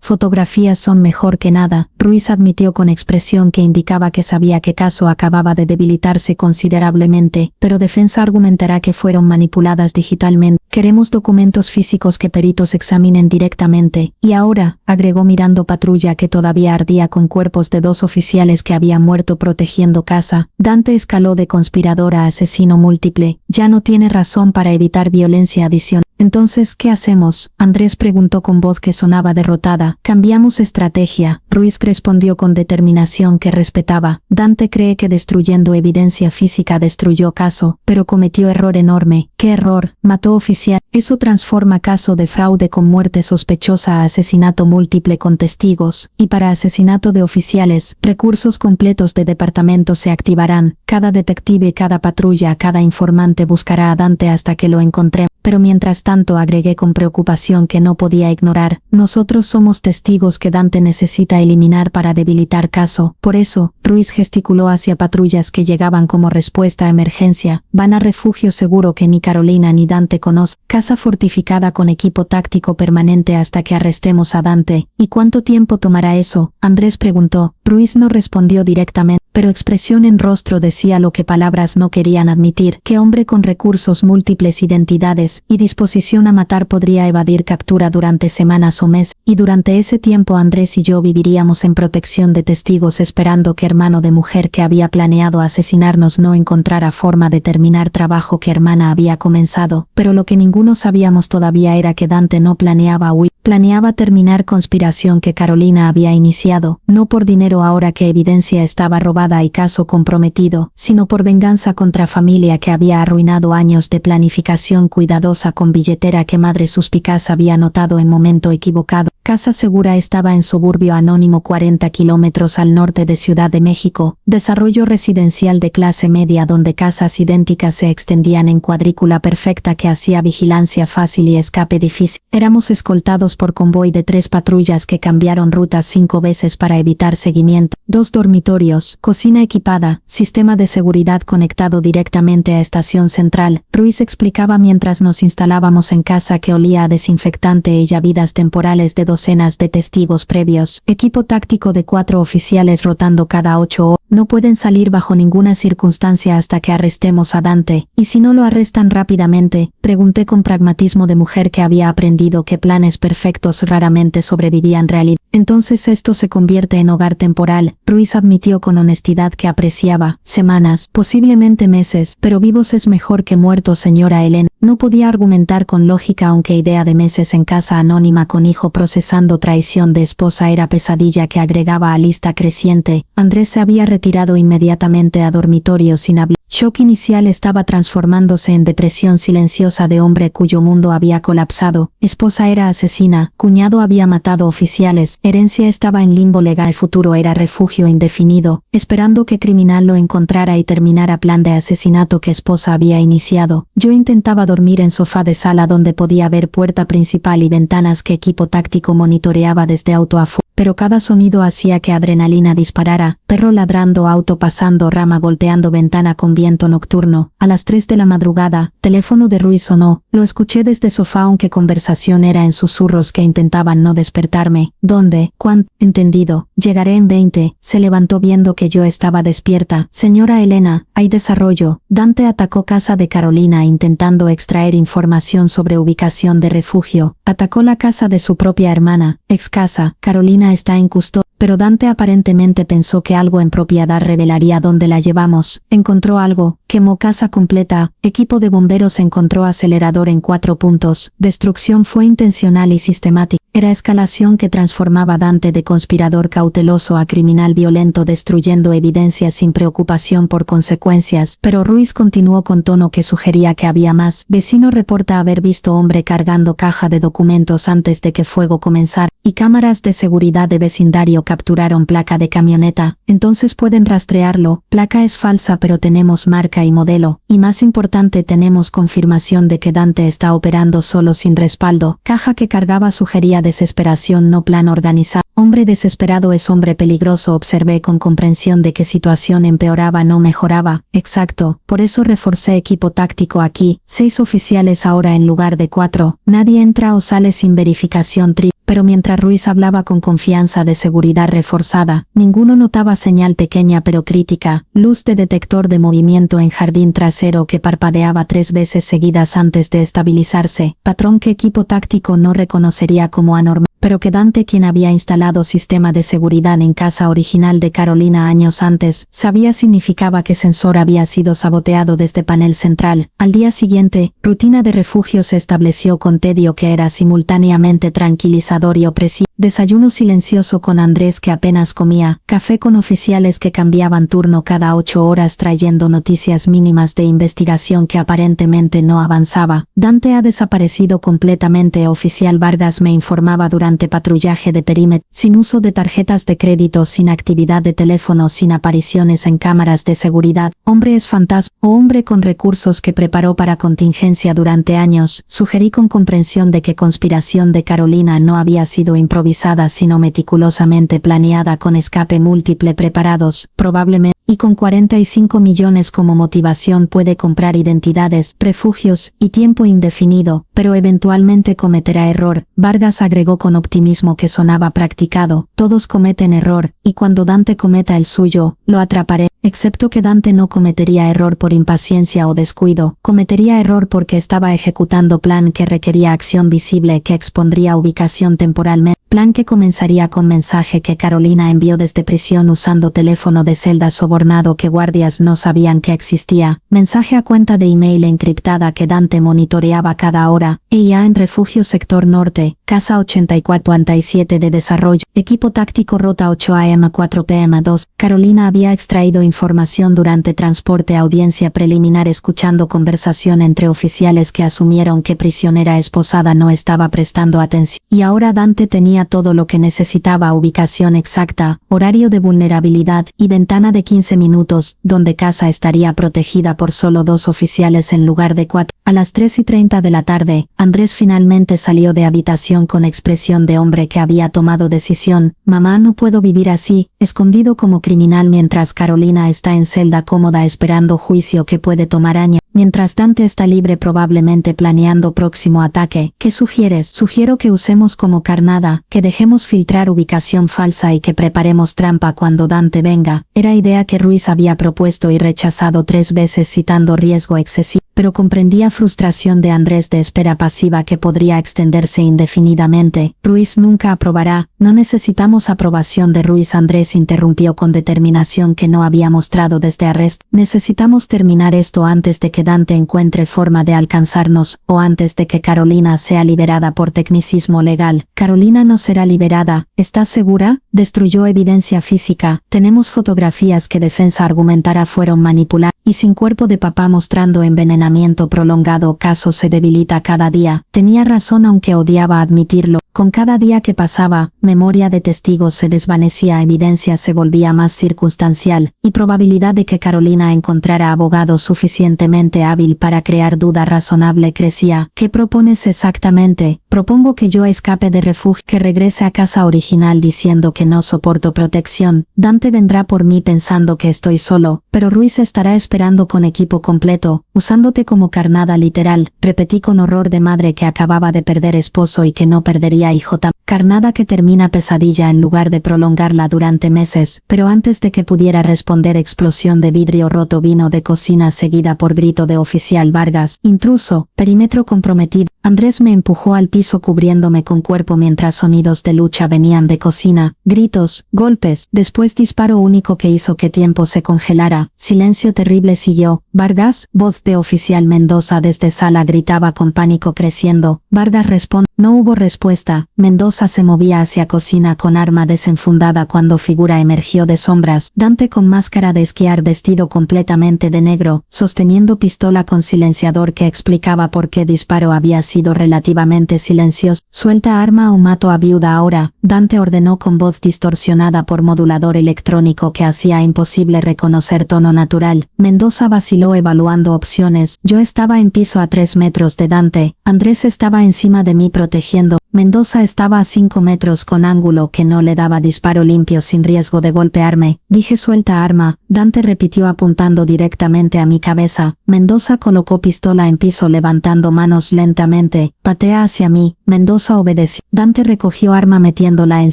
Fotografías son mejor que nada. Ruiz admitió con expresión que indicaba que sabía que caso acababa de debilitarse considerablemente, pero defensa argumentará que fueron manipuladas digitalmente. Queremos documentos físicos que peritos examinen directamente. Y ahora, agregó mirando patrulla que todavía ardía con cuerpos de 2 oficiales que habían muerto protegiendo casa. Dante escaló de conspirador a asesino múltiple. Ya no tiene razón para evitar violencia adicional. Entonces, ¿qué hacemos?, Andrés preguntó con voz que sonaba derrotada. Cambiamos estrategia, Ruiz respondió con determinación que respetaba. Dante cree que destruyendo evidencia física destruyó caso, pero cometió error enorme. ¿Qué error? Mató oficial. Eso transforma caso de fraude con muerte sospechosa a asesinato múltiple con testigos. Y para asesinato de oficiales, recursos completos de departamento se activarán. Cada detective, cada patrulla, cada informante buscará a Dante hasta que lo encontremos. Pero mientras tanto, agregué con preocupación que no podía ignorar, nosotros somos testigos que Dante necesita eliminar para debilitar caso. Por eso, Ruiz gesticuló hacia patrullas que llegaban como respuesta a emergencia. Van a refugio seguro que ni Carolina ni Dante conocen. Casa fortificada con equipo táctico permanente hasta que arrestemos a Dante. ¿Y cuánto tiempo tomará eso?, Andrés preguntó. Ruiz no respondió directamente, pero expresión en rostro decía lo que palabras no querían admitir, que hombre con recursos, múltiples identidades y disposición a matar podría evadir captura durante semanas o meses, y durante ese tiempo Andrés y yo viviríamos en protección de testigos esperando que hermano de mujer que había planeado asesinarnos no encontrara forma de terminar trabajo que hermana había comenzado, pero lo que ninguno sabíamos todavía era que Dante no planeaba huir, planeaba terminar conspiración que Carolina había iniciado, no por dinero ahora que evidencia estaba robada y caso comprometido, sino por venganza contra familia que había arruinado años de planificación cuidadosa con billetera que madre suspicaz había notado en momento equivocado. Casa Segura estaba en suburbio anónimo 40 kilómetros al norte de Ciudad de México, desarrollo residencial de clase media donde casas idénticas se extendían en cuadrícula perfecta que hacía vigilancia fácil y escape difícil. Éramos escoltados por convoy de 3 patrullas que cambiaron rutas 5 veces para evitar seguimiento. 2 dormitorios, cocina equipada, sistema de seguridad conectado directamente a estación central. Ruiz explicaba mientras nos instalábamos en casa que olía a desinfectante y llavidas temporales de docenas de testigos previos. Equipo táctico de 4 oficiales rotando cada 8 horas. No pueden salir bajo ninguna circunstancia hasta que arrestemos a Dante. ¿Y si no lo arrestan rápidamente?, pregunté con pragmatismo de mujer que había aprendido que planes perfectos raramente sobrevivían realidad. Entonces esto se convierte en hogar temporal. Ruiz admitió con honestidad que apreciaba semanas, posiblemente meses, pero vivos es mejor que muertos, señora Elena. No podía argumentar con lógica aunque idea de meses en casa anónima con hijo procesando traición de esposa era pesadilla que agregaba a lista creciente. Andrés se había retirado inmediatamente a dormitorio sin hablar. Shock inicial estaba transformándose en depresión silenciosa de hombre cuyo mundo había colapsado. Esposa era asesina, cuñado había matado oficiales, herencia estaba en limbo legal, futuro era refugio indefinido, esperando que criminal lo encontrara y terminara plan de asesinato que esposa había iniciado. Yo intentaba dormir en sofá de sala donde podía ver puerta principal y ventanas que equipo táctico monitoreaba desde auto afuera. Pero cada sonido hacía que adrenalina disparara, perro ladrando, auto pasando, rama golpeando ventana con viento nocturno. A las 3 de la madrugada, teléfono de Ruiz sonó, lo escuché desde sofá aunque conversación era en susurros que intentaban no despertarme. ¿Dónde? ¿Cuándo? Entendido. Llegaré en 20. Se levantó viendo que yo estaba despierta. Señora Elena, hay desarrollo. Dante atacó casa de Carolina intentando extraer información sobre ubicación de refugio. Atacó la casa de su propia hermana, ex casa. Carolina está en custodia, pero Dante aparentemente pensó que algo en propiedad revelaría dónde la llevamos. Encontró algo, quemó casa completa, equipo de bomberos encontró acelerador en 4 puntos. Destrucción fue intencional y sistemática. Era escalación que transformaba a Dante de conspirador cauteloso a criminal violento destruyendo evidencia sin preocupación por consecuencias. Pero Ruiz continuó con tono que sugería que había más. Vecino reporta haber visto hombre cargando caja de documentos antes de que fuego comenzara, y cámaras de seguridad de vecindario capturaron placa de camioneta. Entonces pueden rastrearlo. Placa es falsa pero tenemos marca y modelo. Y más importante, tenemos confirmación de que Dante está operando solo sin respaldo. Caja que cargaba sugería desesperación, no plan organizado. Hombre desesperado es hombre peligroso, observé con comprensión de que situación empeoraba no mejoraba. Exacto, por eso reforcé equipo táctico aquí. 6 oficiales ahora en lugar de 4. Nadie entra o sale sin verificación pero mientras Ruiz hablaba con confianza de seguridad reforzada, ninguno notaba señal pequeña pero crítica, luz de detector de movimiento en jardín trasero que parpadeaba 3 veces seguidas antes de estabilizarse, patrón que equipo táctico no reconocería como anormal, pero que Dante, quien había instalado sistema de seguridad en casa original de Carolina años antes, sabía significaba que sensor había sido saboteado desde panel central. Al día siguiente, rutina de refugio se estableció con tedio que era simultáneamente tranquilizador y opresivo. Desayuno silencioso con Andrés que apenas comía, café con oficiales que cambiaban turno cada 8 horas trayendo noticias mínimas de investigación que aparentemente no avanzaba. Dante ha desaparecido completamente. Oficial Vargas me informaba durante patrullaje de perímetro, sin uso de tarjetas de crédito, sin actividad de teléfono, sin apariciones en cámaras de seguridad. Hombre es fantasma o hombre con recursos que preparó para contingencia durante años. Sugerí con comprensión de que conspiración de Carolina no había sido improvisada sino meticulosamente planeada con escape múltiple preparados, probablemente, y con 45 millones como motivación puede comprar identidades, refugios y tiempo indefinido, pero eventualmente cometerá error. Vargas agregó con optimismo que sonaba practicado. Todos cometen error, y cuando Dante cometa el suyo, lo atraparé. Excepto que Dante no cometería error por impaciencia o descuido, cometería error porque estaba ejecutando plan que requería acción visible que expondría ubicación temporalmente. Plan que comenzaría con mensaje que Carolina envió desde prisión usando teléfono de celda sobornado que guardias no sabían que existía. Mensaje a cuenta de email encriptada que Dante monitoreaba cada hora. Ella en refugio sector norte, casa 84-87 de desarrollo. Equipo táctico rota 8 AM 4 PM 2. Carolina había extraído información durante transporte a audiencia preliminar escuchando conversación entre oficiales que asumieron que prisionera esposada no estaba prestando atención. Y ahora Dante tenía todo lo que necesitaba: ubicación exacta, horario de vulnerabilidad y ventana de 15 minutos, donde casa estaría protegida por solo 2 oficiales en lugar de 4. A las 3:30 de la tarde, Andrés finalmente salió de habitación con expresión de hombre que había tomado decisión. Mamá, no puedo vivir así, escondido como criminal mientras Carolina está en celda cómoda esperando juicio que puede tomar años. Mientras Dante está libre probablemente planeando próximo ataque. ¿Qué sugieres? Sugiero que usemos como carnada, que dejemos filtrar ubicación falsa y que preparemos trampa cuando Dante venga. Era idea que Ruiz había propuesto y rechazado 3 veces citando riesgo excesivo. pero comprendía frustración de Andrés de espera pasiva que podría extenderse indefinidamente. Ruiz nunca aprobará. No necesitamos aprobación de Ruiz. Andrés interrumpió con determinación que no había mostrado desde arresto. Necesitamos terminar esto antes de que Dante encuentre forma de alcanzarnos, o antes de que Carolina sea liberada por tecnicismo legal. Carolina no será liberada. ¿Estás segura? Destruyó evidencia física. Tenemos fotografías que defensa argumentará fueron manipuladas, y sin cuerpo de papá mostrando envenenamiento prolongado. Caso se debilita cada día. Tenía razón aunque odiaba admitirlo. Con cada día que pasaba, memoria de testigos se desvanecía, evidencia se volvía más circunstancial, y probabilidad de que Carolina encontrara abogado suficientemente hábil para crear duda razonable crecía. ¿Qué propones exactamente? Propongo que yo escape de refugio, que regrese a casa original diciendo que no soporto protección. Dante vendrá por mí pensando que estoy solo, pero Ruiz estará esperando con equipo completo, usándote como carnada literal. Repetí con horror de madre que acababa de perder esposo y que no perdería hijo. Carnada que termina pesadilla en lugar de prolongarla durante meses. Pero antes de que pudiera responder, explosión de vidrio roto vino de cocina seguida por grito de oficial Vargas. Intruso, perímetro comprometido. Andrés me empujó al piso cubriéndome con cuerpo mientras sonidos de lucha venían de cocina, gritos, golpes, después disparo único que hizo que tiempo se congelara. Silencio terrible siguió. Vargas, voz de oficial Mendoza desde sala gritaba con pánico creciendo. Vargas responde. No hubo respuesta. Mendoza se movía hacia cocina con arma desenfundada cuando figura emergió de sombras. Dante con máscara de esquiar vestido completamente de negro, sosteniendo pistola con silenciador que explicaba por qué disparo había sido relativamente silencioso. Suelta arma o mato a viuda ahora, Dante ordenó con voz distorsionada por modulador electrónico que hacía imposible reconocer tono natural. Mendoza vaciló evaluando opciones. Yo estaba en piso a 3 metros de Dante. Andrés estaba encima de mí protegiendo. Mendoza estaba a 5 metros con ángulo que no le daba disparo limpio sin riesgo de golpearme. Dije suelta arma. Dante repitió apuntando directamente a mi cabeza. Mendoza colocó pistola en piso levantando manos lentamente. Patea hacia mí. Mendoza obedeció. Dante recogió arma metiéndola en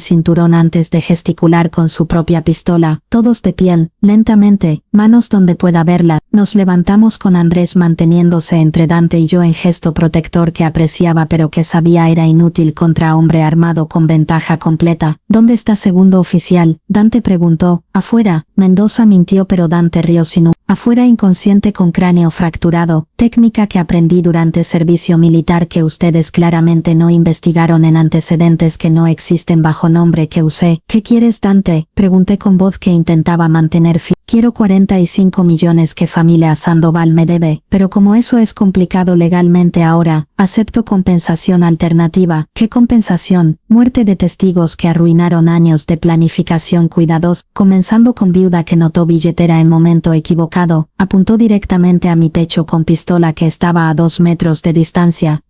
cinturón antes de gesticular con su propia pistola. Todos de piel, lentamente, manos donde pueda verla. Nos levantamos con Andrés manteniéndose entre Dante y yo en gesto protector que apreciaba pero que sabía era inútil contra hombre armado con ventaja completa. ¿Dónde está segundo oficial? Dante preguntó. Afuera. Mendoza mintió pero Dante rió sin afuera inconsciente con cráneo fracturado, técnica que aprendí durante servicio militar que ustedes claramente no investigaron en antecedentes que no existen bajo nombre que usé. ¿Qué quieres Dante? Pregunté con voz que intentaba mantener firme. Quiero 45 millones que familia Sandoval me debe, pero como eso es complicado legalmente ahora, acepto compensación alternativa. ¿Qué compensación? Muerte de testigos que arruinaron años de planificación cuidadosa, comenzando con viuda que notó billetera en momento equivocado, apuntó directamente a mi pecho con pistola que estaba a 2 metros de distancia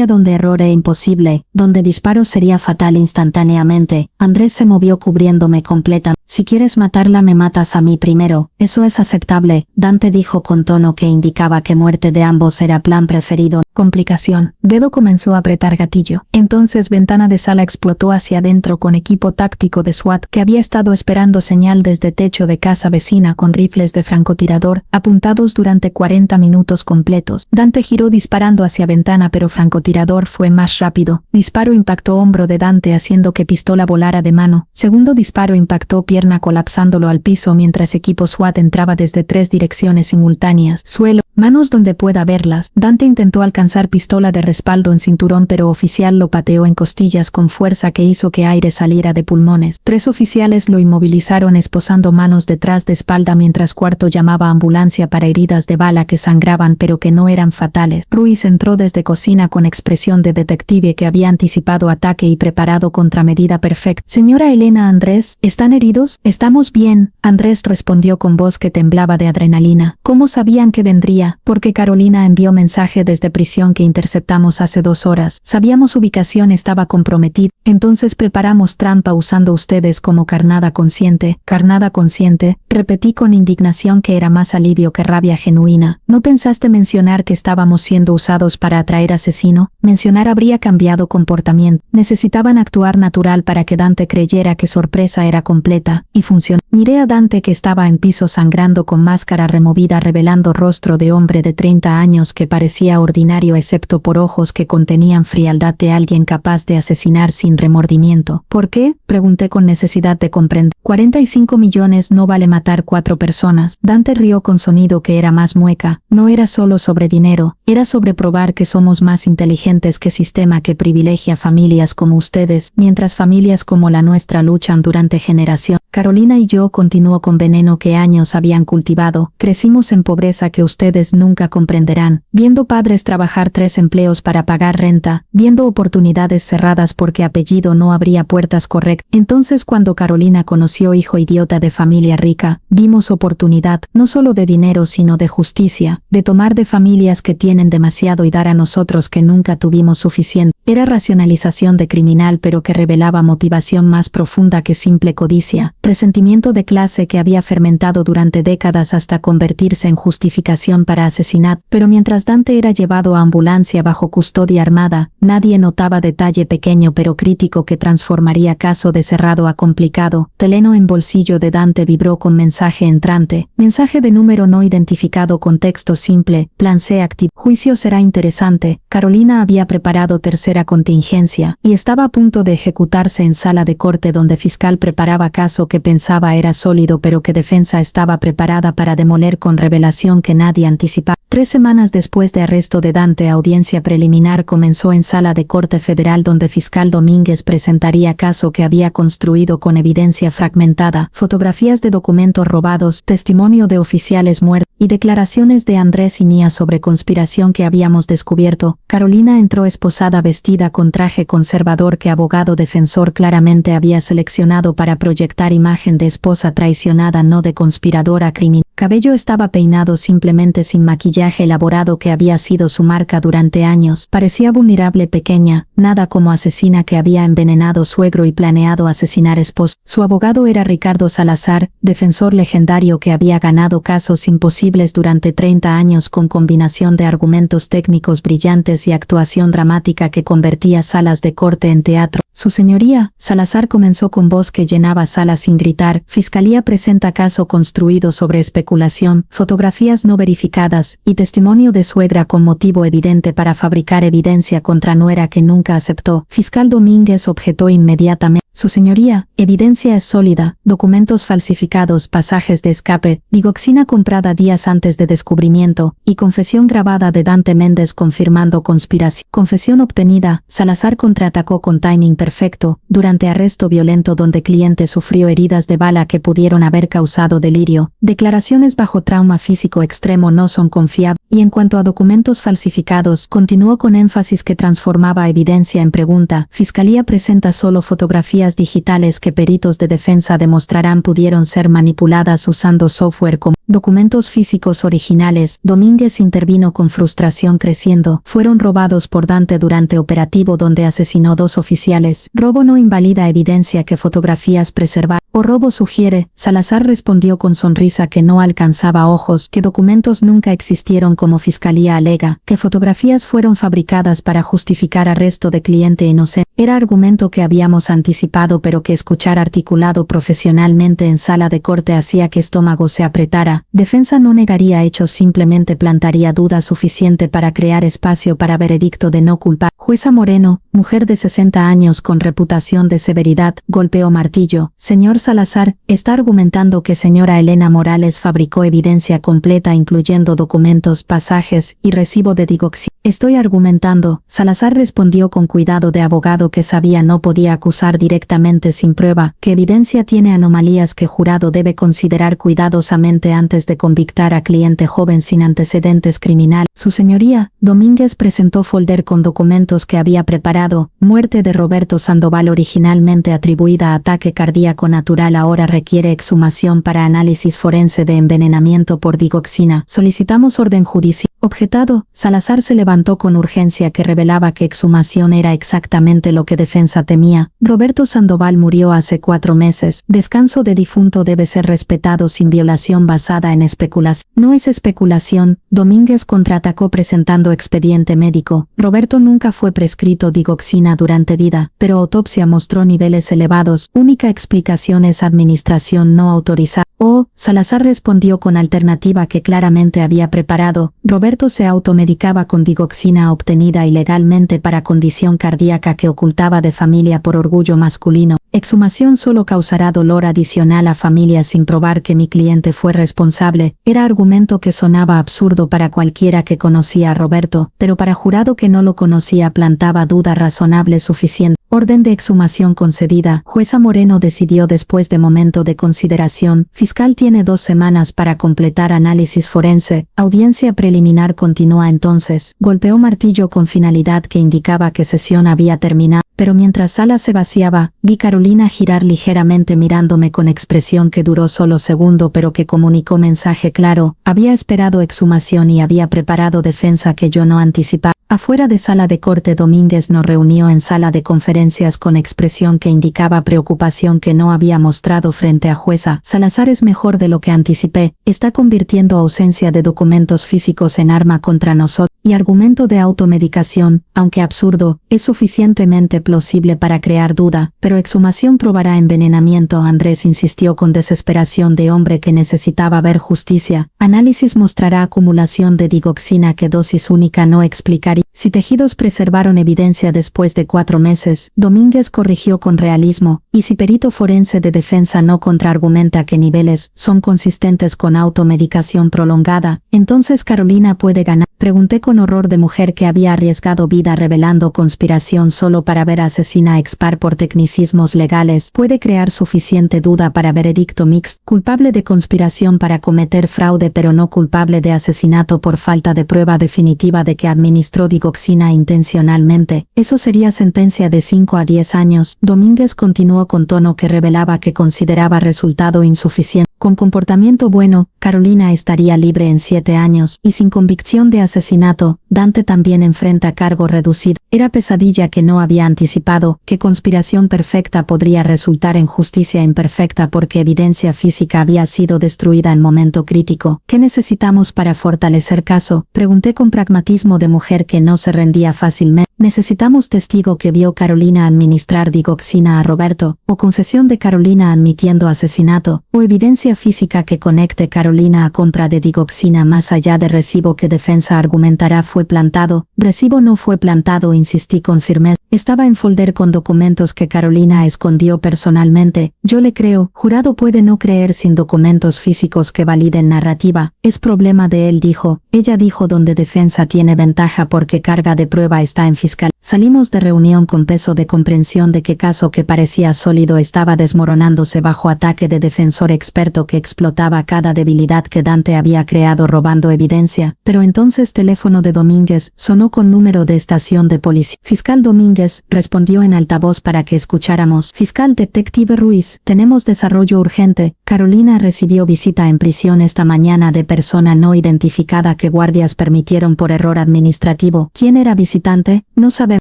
donde error era imposible, donde disparo sería fatal instantáneamente. Andrés se movió cubriéndome completa. Si quieres matarla me matas a mí primero, eso es aceptable, Dante dijo con tono que indicaba que muerte de ambos era plan preferido. Complicación. Dedo comenzó a apretar gatillo. Entonces ventana de sala explotó hacia adentro con equipo táctico de SWAT que había estado esperando señal desde techo de casa vecina con rifles de francotirador apuntados durante 40 minutos completos. Dante giró disparando hacia ventana pero francotirador fue más rápido. Disparo impactó hombro de Dante haciendo que pistola volara de mano. Segundo disparo impactó pierna colapsándolo al piso mientras equipo SWAT entraba desde 3 direcciones simultáneas. Suelo, manos donde pueda verlas. Dante intentó alcanzar pistola de respaldo en cinturón pero oficial lo pateó en costillas con fuerza que hizo que aire saliera de pulmones. 3 oficiales lo inmovilizaron esposando manos detrás de espalda mientras cuarto llamaba a ambulancia para heridas de bala que sangraban pero que no eran fatales. Ruiz entró desde cocina con expresión de detective que había anticipado ataque y preparado contramedida perfecta. Señora Elena Andrés, ¿están heridos? Estamos bien, Andrés respondió con voz que temblaba de adrenalina. ¿Cómo sabían que vendría? Porque Carolina envió mensaje desde prisión que interceptamos hace 2 horas. Sabíamos ubicación estaba comprometida, entonces preparamos trampa usando ustedes como carnada consciente. Carnada consciente, repetí con indignación que era más alivio que rabia genuina. ¿No pensaste mencionar que estábamos siendo usados para atraer asesino? Mencionar habría cambiado comportamiento. Necesitaban actuar natural para que Dante creyera que sorpresa era completa, y funcionó. Miré a Dante que estaba en piso sangrando con máscara removida revelando rostro de hombre hombre de 30 años que parecía ordinario excepto por ojos que contenían frialdad de alguien capaz de asesinar sin remordimiento. ¿Por qué?, pregunté con necesidad de comprender. 45 millones no vale matar 4 personas. Dante rió con sonido que era más mueca. No era solo sobre dinero, era sobre probar que somos más inteligentes que sistema que privilegia familias como ustedes, mientras familias como la nuestra luchan durante generaciones. Carolina y yo, continuó con veneno que años habían cultivado, crecimos en pobreza que ustedes nunca comprenderán, viendo padres trabajar 3 empleos para pagar renta, viendo oportunidades cerradas porque apellido no abría puertas correctas. Entonces, cuando Carolina conoció hijo idiota de familia rica, vimos oportunidad, no solo de dinero sino de justicia, de tomar de familias que tienen demasiado y dar a nosotros que nunca tuvimos suficiente. Era racionalización de criminal pero que revelaba motivación más profunda que simple codicia, resentimiento de clase que había fermentado durante décadas hasta convertirse en justificación para asesinato. Pero mientras Dante era llevado a ambulancia bajo custodia armada, nadie notaba detalle pequeño pero crítico que transformaría caso de cerrado a complicado. Teléfono en bolsillo de Dante vibró con mensaje entrante, mensaje de número no identificado con texto simple, plan C activo. Juicio será interesante. Carolina había preparado tercera contingencia, y estaba a punto de ejecutarse en sala de corte donde fiscal preparaba caso que pensaba era sólido pero que defensa estaba preparada para demoler con revelación que nadie anticipaba. 3 semanas después de arresto de Dante, audiencia preliminar comenzó en sala de corte federal donde fiscal Domínguez presentaría caso que había construido con evidencia fragmentada, fotografías de documentos robados, testimonio de oficiales muertos y declaraciones de Andrés y Nia sobre conspiración que habíamos descubierto. Carolina entró esposada vestida con traje conservador que abogado defensor claramente había seleccionado para proyectar imagen de esposa traicionada, no de conspiradora criminal. Cabello estaba peinado simplemente sin maquillaje elaborado que había sido su marca durante años. Parecía vulnerable, pequeña, nada como asesina que había envenenado suegro y planeado asesinar esposo. Su abogado era Ricardo Salazar, defensor legendario que había ganado casos imposibles durante 30 años con combinación de argumentos técnicos brillantes y actuación dramática que convertía salas de corte en teatro. Su señoría, Salazar comenzó con voz que llenaba salas sin gritar. Fiscalía presenta caso construido sobre especulación, fotografías no verificadas y testimonio de suegra con motivo evidente para fabricar evidencia contra nuera que nunca aceptó. Fiscal Domínguez objetó inmediatamente. Su señoría, evidencia es sólida, documentos falsificados, pasajes de escape, digoxina comprada días antes de descubrimiento, y confesión grabada de Dante Méndez confirmando conspiración. Confesión obtenida, Salazar contraatacó con timing perfecto, durante arresto violento donde cliente sufrió heridas de bala que pudieron haber causado delirio. Declaraciones bajo trauma físico extremo no son confiables. Y en cuanto a documentos falsificados, continuó con énfasis que transformaba evidencia en pregunta. Fiscalía presenta solo fotografías digitales que peritos de defensa demostrarán pudieron ser manipuladas usando software como documentos físicos originales. Domínguez intervino con frustración creciendo. Fueron robados por Dante durante operativo donde asesinó 2 oficiales. Robo no invalida evidencia que fotografías preservar. O robo sugiere. Salazar respondió con sonrisa que no alcanzaba ojos, que documentos nunca existieron como fiscalía alega, que fotografías fueron fabricadas para justificar arresto de cliente inocente. Era argumento que habíamos anticipado pero que escuchar articulado profesionalmente en sala de corte hacía que estómago se apretara. Defensa no negaría hechos, simplemente plantaría duda suficiente para crear espacio para veredicto de no culpar. Jueza Moreno, mujer de 60 años con reputación de severidad, golpeó martillo. Señor Salazar, está argumentando que señora Elena Morales fabricó evidencia completa incluyendo documentos, pasajes y recibo de digoxina. Estoy argumentando, Salazar respondió con cuidado de abogado que sabía no podía acusar directamente sin prueba, que evidencia tiene anomalías que jurado debe considerar cuidadosamente antes de convictar a cliente joven sin antecedentes criminales. Su señoría, Domínguez presentó folder con documentos que había preparado. Muerte de Roberto Sandoval originalmente atribuida a ataque cardíaco natural ahora requiere exhumación para análisis forense de envenenamiento por digoxina. Solicitamos orden judicial. Objetado, Salazar se levantó con urgencia que revelaba que exhumación era exactamente lo que defensa temía. Roberto Sandoval murió hace 4 meses. Descanso de difunto debe ser respetado sin violación basada en especulación. No es especulación. Domínguez contraatacó presentando expediente médico. Roberto nunca fue prescrito digoxina durante vida, pero autopsia mostró niveles elevados. Única explicación es administración no autorizada. Oh, Salazar respondió con alternativa que claramente había preparado. Roberto se automedicaba con digoxina obtenida ilegalmente para condición cardíaca que ocultaba de familia por orgullo masculino. Exhumación solo causará dolor adicional a familia sin probar que mi cliente fue responsable. Era argumento que sonaba absurdo para cualquiera que conocía a Roberto, pero para jurado que no lo conocía plantaba duda razonable suficiente. Orden de exhumación concedida. Jueza Moreno decidió después de momento de consideración. Fiscal tiene 2 semanas para completar análisis forense. Audiencia preliminar continúa entonces. Golpeó martillo con finalidad que indicaba que sesión había terminado. Pero mientras sala se vaciaba, vi Carolina girar ligeramente mirándome con expresión que duró solo segundo pero que comunicó mensaje claro. Había esperado exhumación y había preparado defensa que yo no anticipaba. Afuera de sala de corte Domínguez nos reunió en sala de conferencias con expresión que indicaba preocupación que no había mostrado frente a jueza. Salazar es mejor de lo que anticipé, está convirtiendo ausencia de documentos físicos en arma contra nosotros, y argumento de automedicación, aunque absurdo, es suficientemente plausible para crear duda, pero exhumación probará envenenamiento. Andrés insistió con desesperación de hombre que necesitaba ver justicia. Análisis mostrará acumulación de digoxina que dosis única no explicaría. Si tejidos preservaron evidencia después de 4 meses, Domínguez corrigió con realismo, y si perito forense de defensa no contraargumenta que niveles son consistentes con automedicación prolongada, entonces Carolina puede ganar. Pregunté con horror de mujer que había arriesgado vida revelando conspiración solo para ver asesina a expar por tecnicismos legales. Puede crear suficiente duda para veredicto mixto. Culpable de conspiración para cometer fraude pero no culpable de asesinato por falta de prueba definitiva de que administró digoxina intencionalmente. Eso sería sentencia de 5 a 10 años. Domínguez continuó con tono que revelaba que consideraba resultado insuficiente. Con comportamiento bueno, Carolina estaría libre en 7 años, y sin convicción de asesinato, Dante también enfrenta cargo reducido. Era pesadilla que no había anticipado, que conspiración perfecta podría resultar en justicia imperfecta porque evidencia física había sido destruida en momento crítico. ¿Qué necesitamos para fortalecer caso? Pregunté con pragmatismo de mujer que no se rendía fácilmente. Necesitamos testigo que vio Carolina administrar digoxina a Roberto, o confesión de Carolina admitiendo asesinato, o evidencia física que conecte Carolina a compra de digoxina más allá de recibo que defensa argumentará fue plantado. Recibo no fue plantado, insistí con firmeza. Estaba en folder con documentos que Carolina escondió personalmente. Yo le creo. Jurado puede no creer sin documentos físicos que validen narrativa. Es problema de él, dijo. Ella dijo donde defensa tiene ventaja porque carga de prueba está en fiscal. Salimos de reunión con peso de comprensión de que caso que parecía sólido estaba desmoronándose bajo ataque de defensor experto que explotaba cada debilidad que Dante había creado robando evidencia. Pero entonces teléfono de Domínguez sonó con número de estación de policía. Fiscal Domínguez, respondió en altavoz para que escucháramos. Fiscal Detective Ruiz, tenemos desarrollo urgente. Carolina recibió visita en prisión esta mañana de persona no identificada que guardias permitieron por error administrativo. ¿Quién era visitante? No sabemos.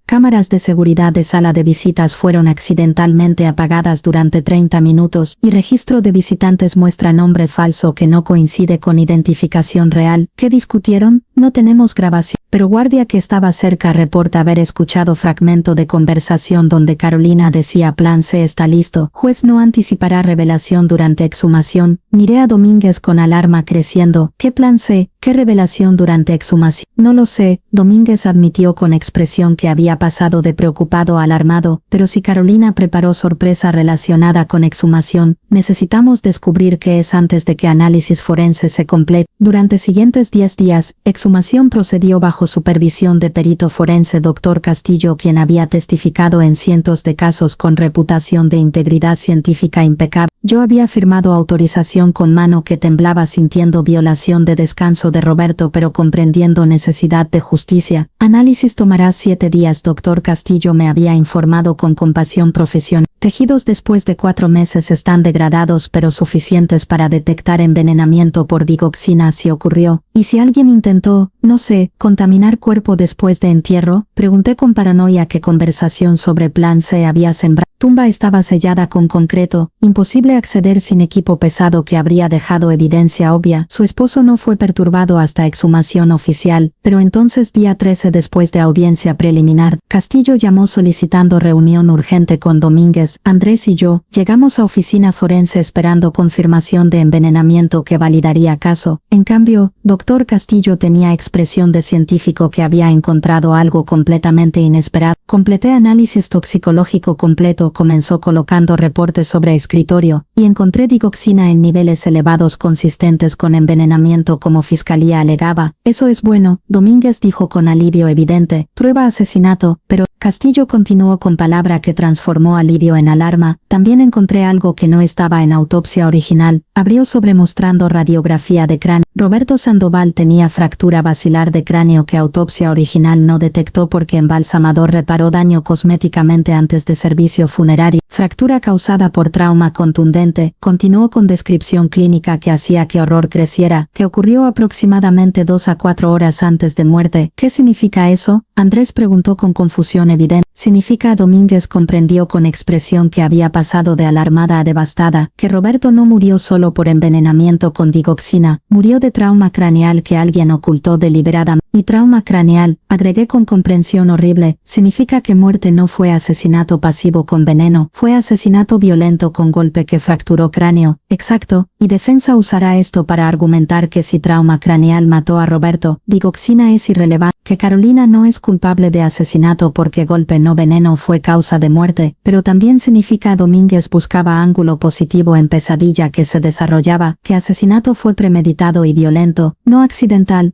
Cámaras de seguridad de sala de visitas fueron accidentalmente apagadas durante 30 minutos y registro de visitantes muestra nombre falso que no coincide con identificación real. ¿Qué discutieron? No tenemos grabación. Pero guardia que estaba cerca reporta haber escuchado fragmento de conversación donde Carolina decía plan C está listo. Juez no anticipará revelación durante exhumación. Miré a Domínguez con alarma creciendo. ¿Qué plan C? ¿Qué revelación durante exhumación? No lo sé. Domínguez admitió con expresión que había pasado de preocupado a alarmado, pero si Carolina preparó sorpresa relacionada con exhumación, necesitamos descubrir qué es antes de que análisis forense se complete. Durante siguientes 10 días, exhumación procedió bajo supervisión de perito forense Dr. Castillo, quien había testificado en cientos de casos con reputación de integridad científica impecable. Yo había firmado autorización con mano que temblaba sintiendo violación de descanso de Roberto pero comprendiendo necesidad de justicia. Análisis tomará 7 días. Dr. Castillo me había informado con compasión profesional. Tejidos después de 4 meses están degradados pero suficientes para detectar envenenamiento por digoxina si ocurrió. ¿Y si alguien intentó, no sé, contaminar cuerpo después de entierro? Pregunté con paranoia qué conversación sobre plan C había sembrado. Tumba estaba sellada con concreto, imposible acceder sin equipo pesado que habría dejado evidencia obvia. Su esposo no fue perturbado hasta exhumación oficial, pero entonces día 13 después de audiencia preliminar, Castillo llamó solicitando reunión urgente con Domínguez. días, Andrés y yo llegamos a oficina forense esperando confirmación de envenenamiento que validaría caso. En cambio, Dr. Castillo tenía expresión de científico que había encontrado algo completamente inesperado. Completé análisis toxicológico completo, comenzó colocando reportes sobre escritorio, y encontré digoxina en niveles elevados consistentes con envenenamiento como fiscalía alegaba. Eso es bueno, Domínguez dijo con alivio evidente. Prueba asesinato, pero Castillo continuó con palabra que transformó alivio en alarma. También encontré algo que no estaba en autopsia original. Abrió sobre mostrando radiografía de cráneo. Roberto Sandoval tenía fractura basilar de cráneo que autopsia original no detectó porque embalsamador reparó daño cosméticamente antes de servicio funerario. Fractura causada por trauma contundente. Continuó con descripción clínica que hacía que horror creciera, que ocurrió aproximadamente 2 a 4 horas antes de muerte. ¿Qué significa eso? Andrés preguntó con confusión evidente. Significa, Domínguez comprendió con expresión que había pasado de alarmada a devastada, que Roberto no murió solo por envenenamiento con digoxina, murió de trauma craneal que alguien ocultó deliberadamente. Y trauma craneal, agregué con comprensión horrible, significa que muerte no fue asesinato pasivo con veneno, fue asesinato violento con golpe que fracturó cráneo. Exacto, y defensa usará esto para argumentar que si trauma craneal mató a Roberto, digoxina es irrelevante, que Carolina no es culpable de asesinato porque golpe no veneno fue causa de muerte, pero también significa Domínguez buscaba ángulo positivo en pesadilla que se desarrollaba, que asesinato fue premeditado y violento, no accidental.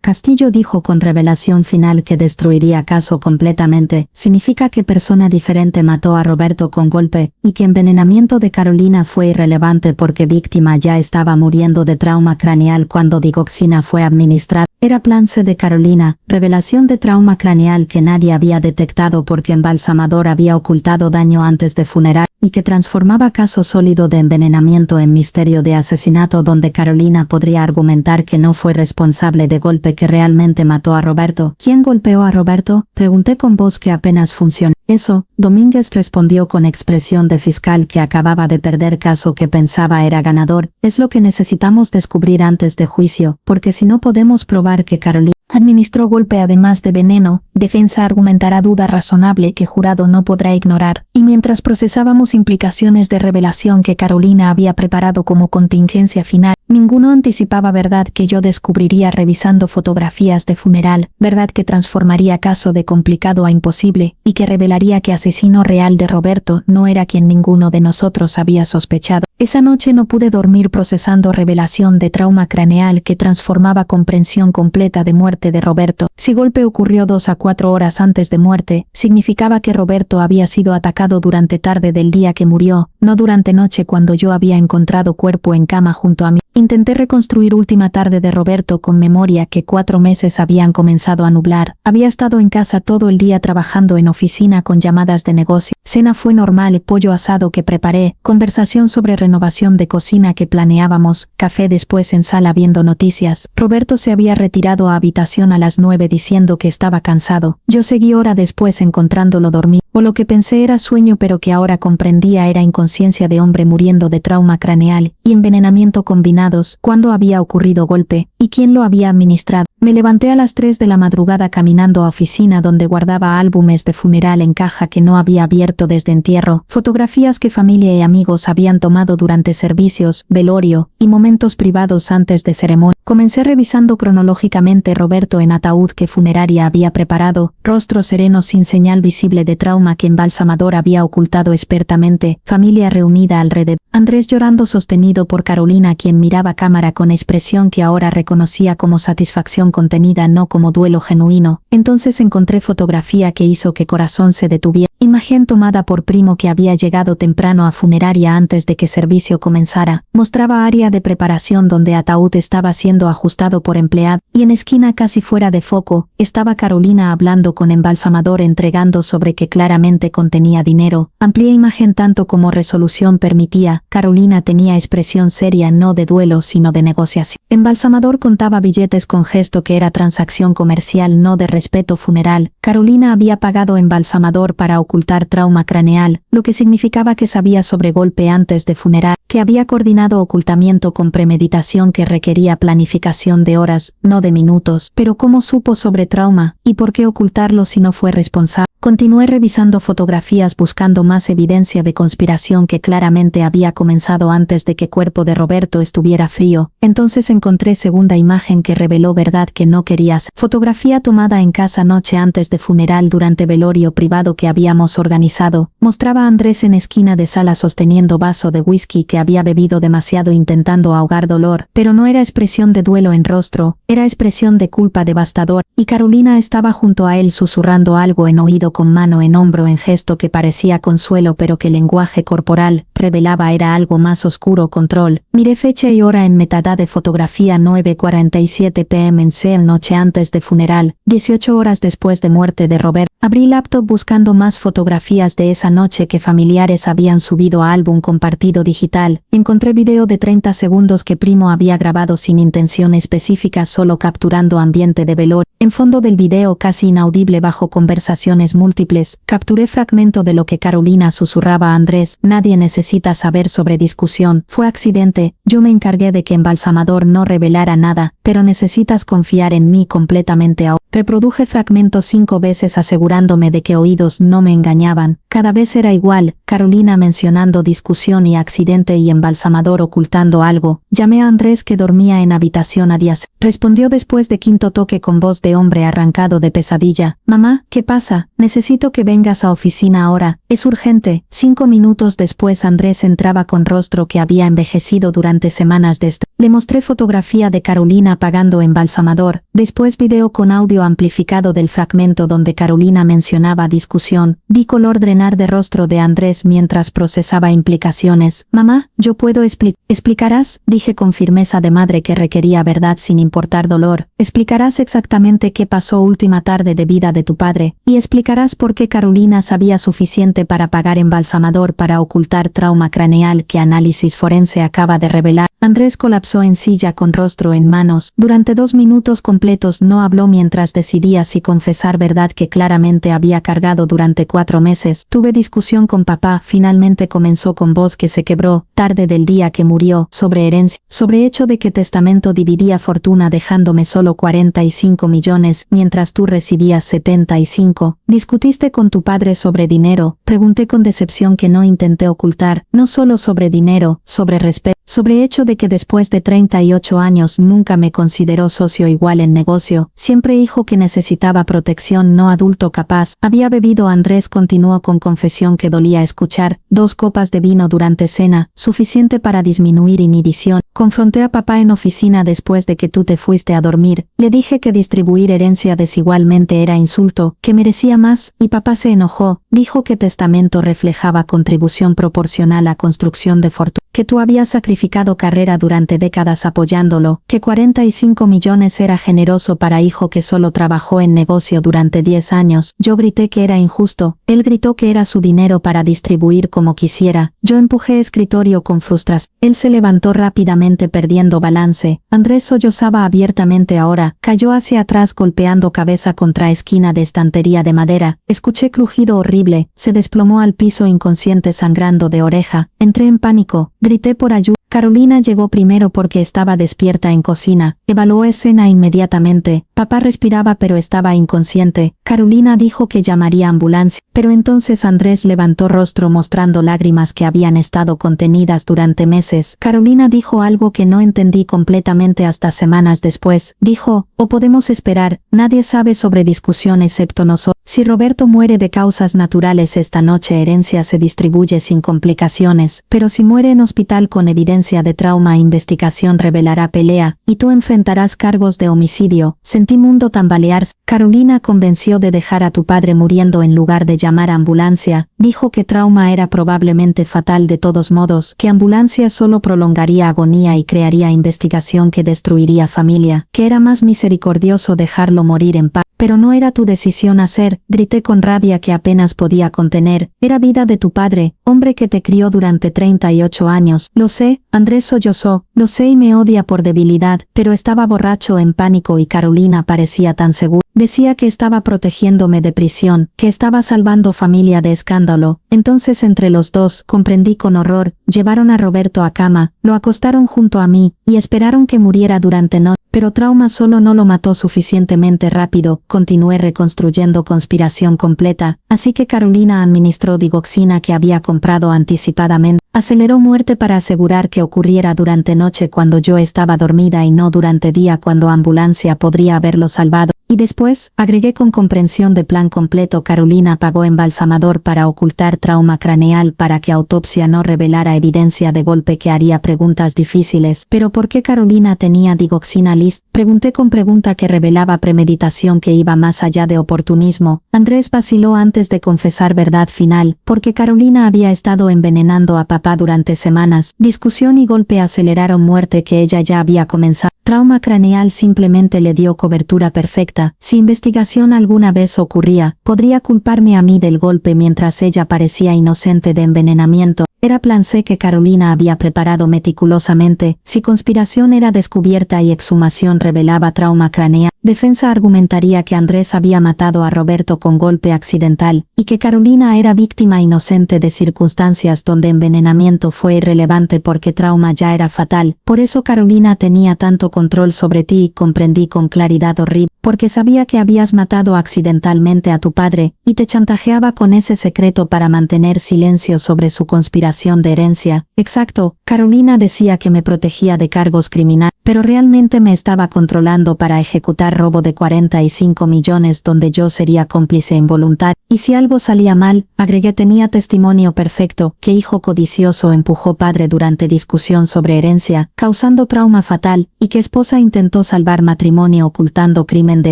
Castillo dijo con revelación final que destruiría caso completamente, significa que persona diferente mató a Roberto con golpe, y que envenenamiento de Carolina fue irrelevante porque víctima ya estaba muriendo de trauma craneal cuando digoxina fue administrada. Era plan C de Carolina, revelación de trauma craneal que nadie había detectado porque embalsamador había ocultado daño antes de funeral, y que transformaba caso sólido de envenenamiento en misterio de asesinato donde Carolina podría argumentar que no fue responsable de golpe que realmente mató a Roberto. ¿Quién golpeó a Roberto? Pregunté con voz que apenas funcionó. Eso, Domínguez respondió con expresión de fiscal que acababa de perder caso que pensaba era ganador. Es lo que necesitamos descubrir antes de juicio, porque si no podemos probar que Carolina administró golpe además de veneno, defensa argumentará duda razonable que jurado no podrá ignorar, y mientras procesábamos implicaciones de revelación que Carolina había preparado como contingencia final, ninguno anticipaba verdad que yo descubriría revisando fotografías de funeral, verdad que transformaría caso de complicado a imposible, y que revelaría que asesino real de Roberto no era quien ninguno de nosotros había sospechado. Esa noche no pude dormir procesando revelación de trauma craneal que transformaba comprensión completa de muerte de Roberto. Si golpe ocurrió 2 a 4 horas antes de muerte, significaba que Roberto había sido atacado durante tarde del día que murió, no durante noche cuando yo había encontrado cuerpo en cama junto a mí. Intenté reconstruir última tarde de Roberto con memoria que 4 meses habían comenzado a nublar. Había estado en casa todo el día trabajando en oficina con llamadas de negocio. Cena fue normal, pollo asado que preparé, conversación sobre renovación de cocina que planeábamos, café después en sala viendo noticias. Roberto se había retirado a habitación a las 9 diciendo que estaba cansado. Yo seguí hora después encontrándolo dormido. O lo que pensé era sueño pero que ahora comprendía era inconsciencia de hombre muriendo de trauma craneal y envenenamiento combinados. ¿Cuándo había ocurrido golpe? ¿Y quién lo había administrado? Me levanté a las 3 de la madrugada caminando a oficina donde guardaba álbumes de funeral en caja que no había abierto desde entierro, fotografías que familia y amigos habían tomado durante servicios, velorio y momentos privados antes de ceremonia. Comencé revisando cronológicamente Roberto en ataúd que funeraria había preparado, rostro sereno sin señal visible de trauma que embalsamador había ocultado expertamente, familia reunida alrededor. Andrés llorando sostenido por Carolina quien miraba cámara con expresión que ahora reconocía como satisfacción contenida no como duelo genuino. Entonces encontré fotografía que hizo que corazón se detuviera. Imagen tomada por primo que había llegado temprano a funeraria antes de que servicio comenzara. Mostraba área de preparación donde ataúd estaba siendo ajustado por empleado, y en esquina casi fuera de foco, estaba Carolina hablando con embalsamador entregando sobre que claramente contenía dinero. Amplié imagen tanto como resolución permitía. Carolina tenía expresión seria no de duelo sino de negociación. Embalsamador contaba billetes con gesto que era transacción comercial no de respeto funeral. Carolina había pagado embalsamador para ocultar trauma craneal, lo que significaba que sabía sobre golpe antes de funeral, que había coordinado ocultamiento con premeditación que requería planificación de horas, no de minutos. Pero ¿cómo supo sobre trauma? ¿Y por qué ocultarlo si no fue responsable? Continué revisando fotografías buscando más evidencia de conspiración que claramente había comenzado antes de que el cuerpo de Roberto estuviera frío. Entonces encontré segunda imagen que reveló verdad que no querías. Fotografía tomada en casa noche antes de funeral durante velorio privado que habíamos organizado. Mostraba a Andrés en esquina de sala sosteniendo vaso de whisky que había bebido demasiado intentando ahogar dolor. Pero no era expresión de duelo en rostro, era expresión de culpa devastador. Y Carolina estaba junto a él susurrando algo en oído con mano en hombro en gesto que parecía consuelo pero que el lenguaje corporal revelaba era algo más oscuro control. Miré fecha y hora en metadata de fotografía 9:47 p.m. en Seattle noche antes de funeral, 18 horas después de muerte de Robert. Abrí laptop buscando más fotografías de esa noche que familiares habían subido a álbum compartido digital. Encontré video de 30 segundos que Primo había grabado sin intención específica solo capturando ambiente de velorio. En fondo del video casi inaudible bajo conversaciones múltiples, capturé fragmento de lo que Carolina susurraba a Andrés. Nadie necesita saber sobre discusión. Fue accidente, yo me encargué de que embalsamador no revelara nada, pero necesitas confiar en mí completamente ahora. Reproduje fragmentos 5 veces asegurándome de que oídos no me engañaban. Cada vez era igual, Carolina mencionando discusión y accidente y embalsamador ocultando algo. Llamé a Andrés que dormía en habitación adyacente. Respondió después de quinto toque con voz de hombre arrancado de pesadilla. Mamá, ¿qué pasa? Necesito que vengas a oficina ahora. Es urgente. 5 minutos después Andrés entraba con rostro que había envejecido durante semanas de estrés. Le mostré fotografía de Carolina apagando embalsamador. Después video con audio amplificado del fragmento donde Carolina mencionaba discusión. Vi color drenar de rostro de Andrés mientras procesaba implicaciones. Mamá, yo puedo ¿explicarás? Dije con firmeza de madre que requería verdad sin importar dolor. Explicarás exactamente qué pasó última tarde de vida de tu padre, y explicarás por qué Carolina sabía suficiente para pagar embalsamador para ocultar trauma craneal que análisis forense acaba de revelar. Andrés colapsó en silla con rostro en manos. Durante 2 minutos completos no habló mientras decidía si confesar verdad que claramente había cargado durante 4 meses. Tuve discusión con papá, finalmente comenzó con voz que se quebró, tarde del día que murió, sobre herencia, sobre hecho de que testamento dividía fortuna dejándome solo 45 millones, mientras tú recibías 75. ¿Discutiste con tu padre sobre dinero? Pregunté con decepción que no intenté ocultar, no solo sobre dinero, sobre respeto, sobre hecho de que después de 38 años nunca me consideró socio igual en negocio, siempre hijo que necesitaba protección no adulto capaz. Había bebido. Andrés continuó con confesión que dolía escuchar, 2 copas de vino durante cena, suficiente para disminuir inhibición. Confronté a papá en oficina después de que tú te fuiste a dormir, le dije que distribuir herencia desigualmente era insulto, que merecía más, y papá se enojó, dijo que testamento reflejaba contribución proporcional a construcción de fortuna, que tú habías sacrificado carrera durante décadas apoyándolo, que 45 millones era generoso para hijo que solo trabajó en negocio durante 10 años. Yo grité que era injusto, él gritó que era su dinero para distribuir como quisiera. Yo empujé escritorio con frustración. Él se levantó rápidamente perdiendo balance. Andrés sollozaba abiertamente ahora, cayó hacia atrás golpeando cabeza contra esquina de estantería de madera. Escuché crujido horrible, se desplomó al piso inconsciente sangrando de oreja. Entré en pánico, grité por ayuda. Carolina llegó primero porque estaba despierta en cocina. Evaluó escena inmediatamente. Papá respiraba pero estaba inconsciente. Carolina dijo que llamaría ambulancia, pero entonces Andrés levantó rostro mostrando lágrimas que habían estado contenidas durante meses. Carolina dijo algo que no entendí completamente hasta semanas después. Dijo, o podemos esperar, nadie sabe sobre discusión excepto nosotros. Si Roberto muere de causas naturales esta noche herencia se distribuye sin complicaciones, pero si muere en hospital con evidencia de trauma investigación revelará pelea, y tú enfrentarás cargos de homicidio. Sentí mundo tambalearse. Carolina convenció de dejar a tu padre muriendo en lugar de llamar a ambulancia, dijo que trauma era probablemente fatal de todos modos, que ambulancia solo prolongaría agonía y crearía investigación que destruiría familia, que era más misericordioso dejarlo morir en paz. Pero no era tu decisión hacer, grité con rabia que apenas podía contener, era vida de tu padre, hombre que te crió durante 38 años. Lo sé, Andrés sollozó, lo sé y me odia por debilidad, pero estaba borracho en pánico y Carolina parecía tan segura. Decía que estaba protegiéndome de prisión, que estaba salvando familia de escándalo. Entonces entre los dos, comprendí con horror, llevaron a Roberto a cama, lo acostaron junto a mí, y esperaron que muriera durante noche. Pero trauma solo no lo mató suficientemente rápido, continué reconstruyendo conspiración completa, así que Carolina administró digoxina que había comprado anticipadamente, aceleró muerte para asegurar que ocurriera durante noche cuando yo estaba dormida y no durante día cuando ambulancia podría haberlo salvado. Y después, agregué con comprensión de plan completo, Carolina pagó embalsamador para ocultar trauma craneal para que autopsia no revelara evidencia de golpe que haría preguntas difíciles. ¿Pero por qué Carolina tenía digoxina list? Pregunté con pregunta que revelaba premeditación que iba más allá de oportunismo. Andrés vaciló antes de confesar verdad final, porque Carolina había estado envenenando a papá durante semanas. Discusión y golpe aceleraron muerte que ella ya había comenzado. Trauma craneal simplemente le dio cobertura perfecta. Si investigación alguna vez ocurría, podría culparme a mí del golpe mientras ella parecía inocente de envenenamiento. Era plan C que Carolina había preparado meticulosamente. Si conspiración era descubierta y exhumación revelaba trauma craneal, defensa argumentaría que Andrés había matado a Roberto con golpe accidental, y que Carolina era víctima inocente de circunstancias donde envenenamiento fue irrelevante porque trauma ya era fatal. Por eso Carolina tenía tanto control sobre ti y comprendí con claridad horrible, porque sabía que habías matado accidentalmente a tu padre, y te chantajeaba con ese secreto para mantener silencio sobre su conspiración de herencia. Exacto, Carolina decía que me protegía de cargos criminales, pero realmente me estaba controlando para ejecutar robo de 45 millones donde yo sería cómplice involuntario. Y si algo salía mal, agregué, tenía testimonio perfecto, que hijo codicioso empujó padre durante discusión sobre herencia, causando trauma fatal, y que esposa intentó salvar matrimonio ocultando crimen de